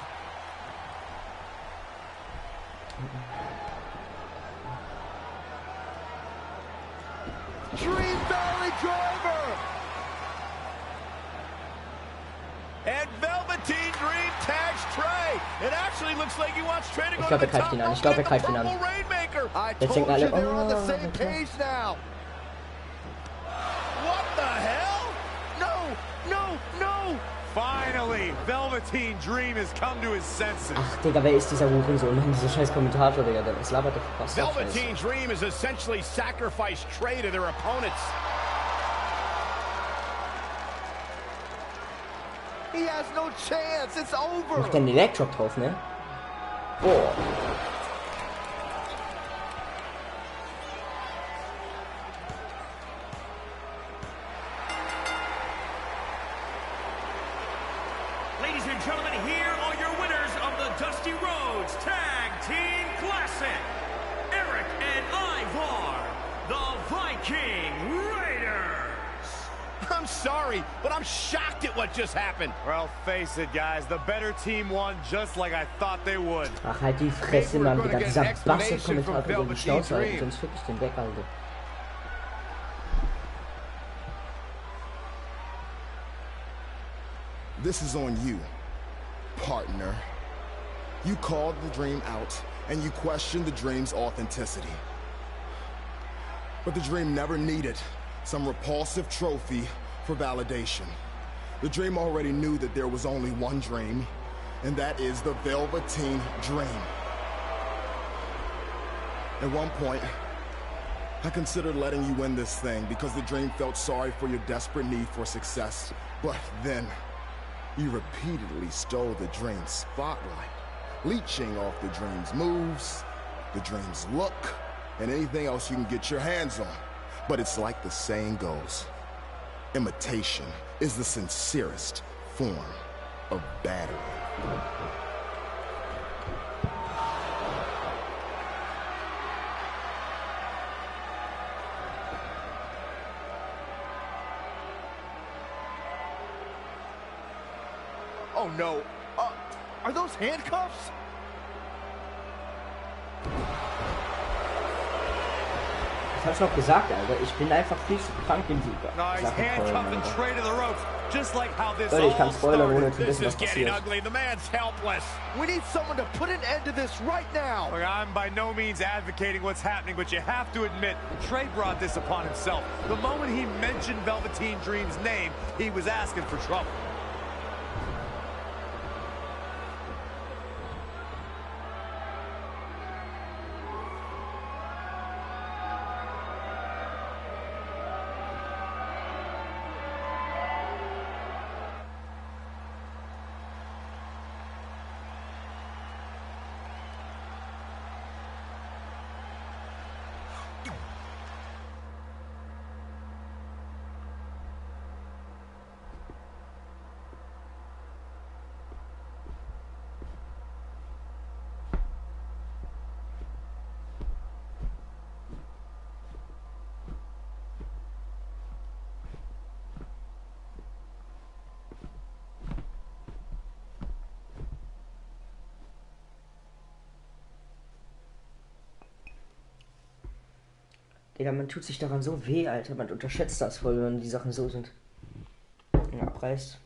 Dream Valley Driver. And Velveteen Dream tags Trey. It actually looks like he wants Trey to go to the top rope Ich glaube, er and greift the ihn an. Purple Rainmaker. I Jetzt told denken you alle, they're on the oh, same page now. What the hell? No, no, no. Finally, Velveteen Dream has come to his senses. Ach, Digga, wer ist dieser Hurensohn? Mann, dieser scheiß Kommentator, Digga. Das labert doch was. Velveteen Dream has essentially sacrificed Trey to their opponents. He has no chance. It's over. Macht den Leg-Drop drauf, ne? Boah. Ladies and gentlemen, here are your winners of the Dusty Rhodes Tag Team Classic. Eric and Ivar, the Viking Raiders. I'm sorry, but I'm shocked at what just happened. Well, face it, guys. The better team won just like I thought they would. Ach, halt die Fresse, Mann, Digga. Dieser Basse-Kommentator soll die Schnauze halten, sonst fick ich den weg, Alter. This is on you, partner. You called the Dream out, and you questioned the Dream's authenticity. But the Dream never needed some repulsive trophy for validation. The Dream already knew that there was only one Dream, and that is the Velveteen Dream. At one point, I considered letting you win this thing because the Dream felt sorry for your desperate need for success. But then, you repeatedly stole the Dream's spotlight, leeching off the Dream's moves, the Dream's look, and anything else you can get your hands on. But it's like the saying goes, imitation is the sincerest form of battery. Oh no. Are those handcuffs? hab's noch gesagt, Alter. Ich bin einfach viel zu krank im Sieger. Nice handcuffing Trey to the ropes, just like how this Leute, ich kann all spoilern, ohne started. zu wissen, was This is getting passiert. ugly. The man's helpless. We need someone to put an end to this right now. Look, I'm by no means advocating what's happening, but you have to admit, Trey brought this upon himself. The moment he mentioned Velveteen Dream's name, he was asking for trouble. Digga, man tut sich daran so weh, Alter. Man unterschätzt das voll, wenn die Sachen so sind. Ja, abreißt.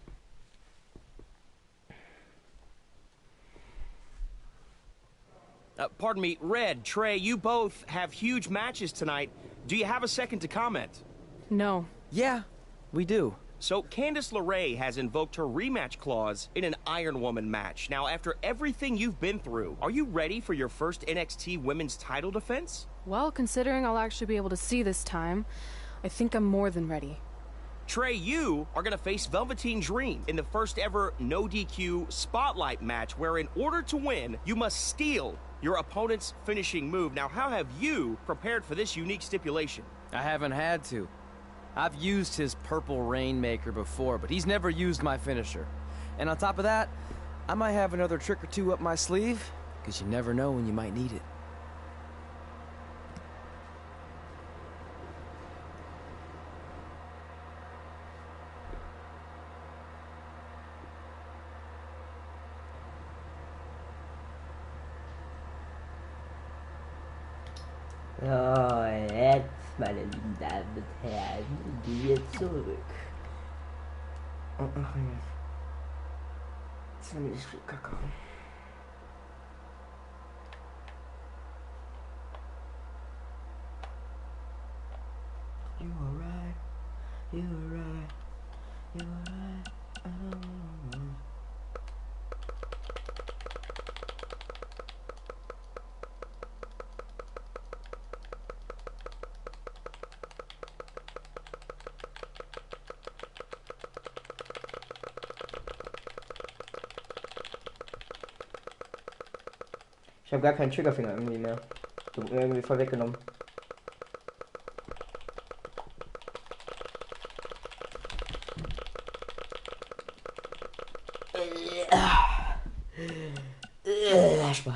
Pardon me, Red, Trey, you both have huge matches tonight. Do you have a second to comment? No. Yeah, we do. So, Candice LeRae has invoked her rematch clause in an Iron Woman match. Now, after everything you've been through, are you ready for your first NXT Women's title defense? Well, considering I'll actually be able to see this time, I think I'm more than ready. Trey, you are going to face Velveteen Dream in the first ever no DQ spotlight match where in order to win, you must steal your opponent's finishing move. Now, how have you prepared for this unique stipulation? I haven't had to. I've used his purple Rainmaker before, but he's never used my finisher. And on top of that, I might have another trick or two up my sleeve, because you never know when you might need it. So, jetzt, meine lieben Damen und Herren, gehen wir zurück. Und machen ziemlich viel Kakao. You are right, you are right, you are right. Ich habe gar keinen Triggerfinger irgendwie mehr. Du hast mir irgendwie voll weggenommen. Spaß.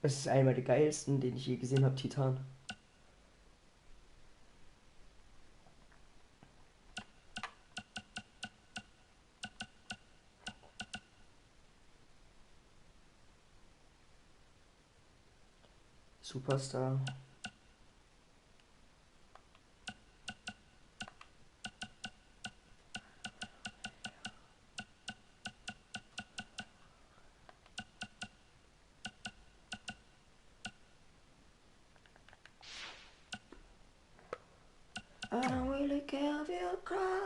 Das ist einer der geilsten, den ich je gesehen habe, Titan. Superstar. I don't really care if you cry.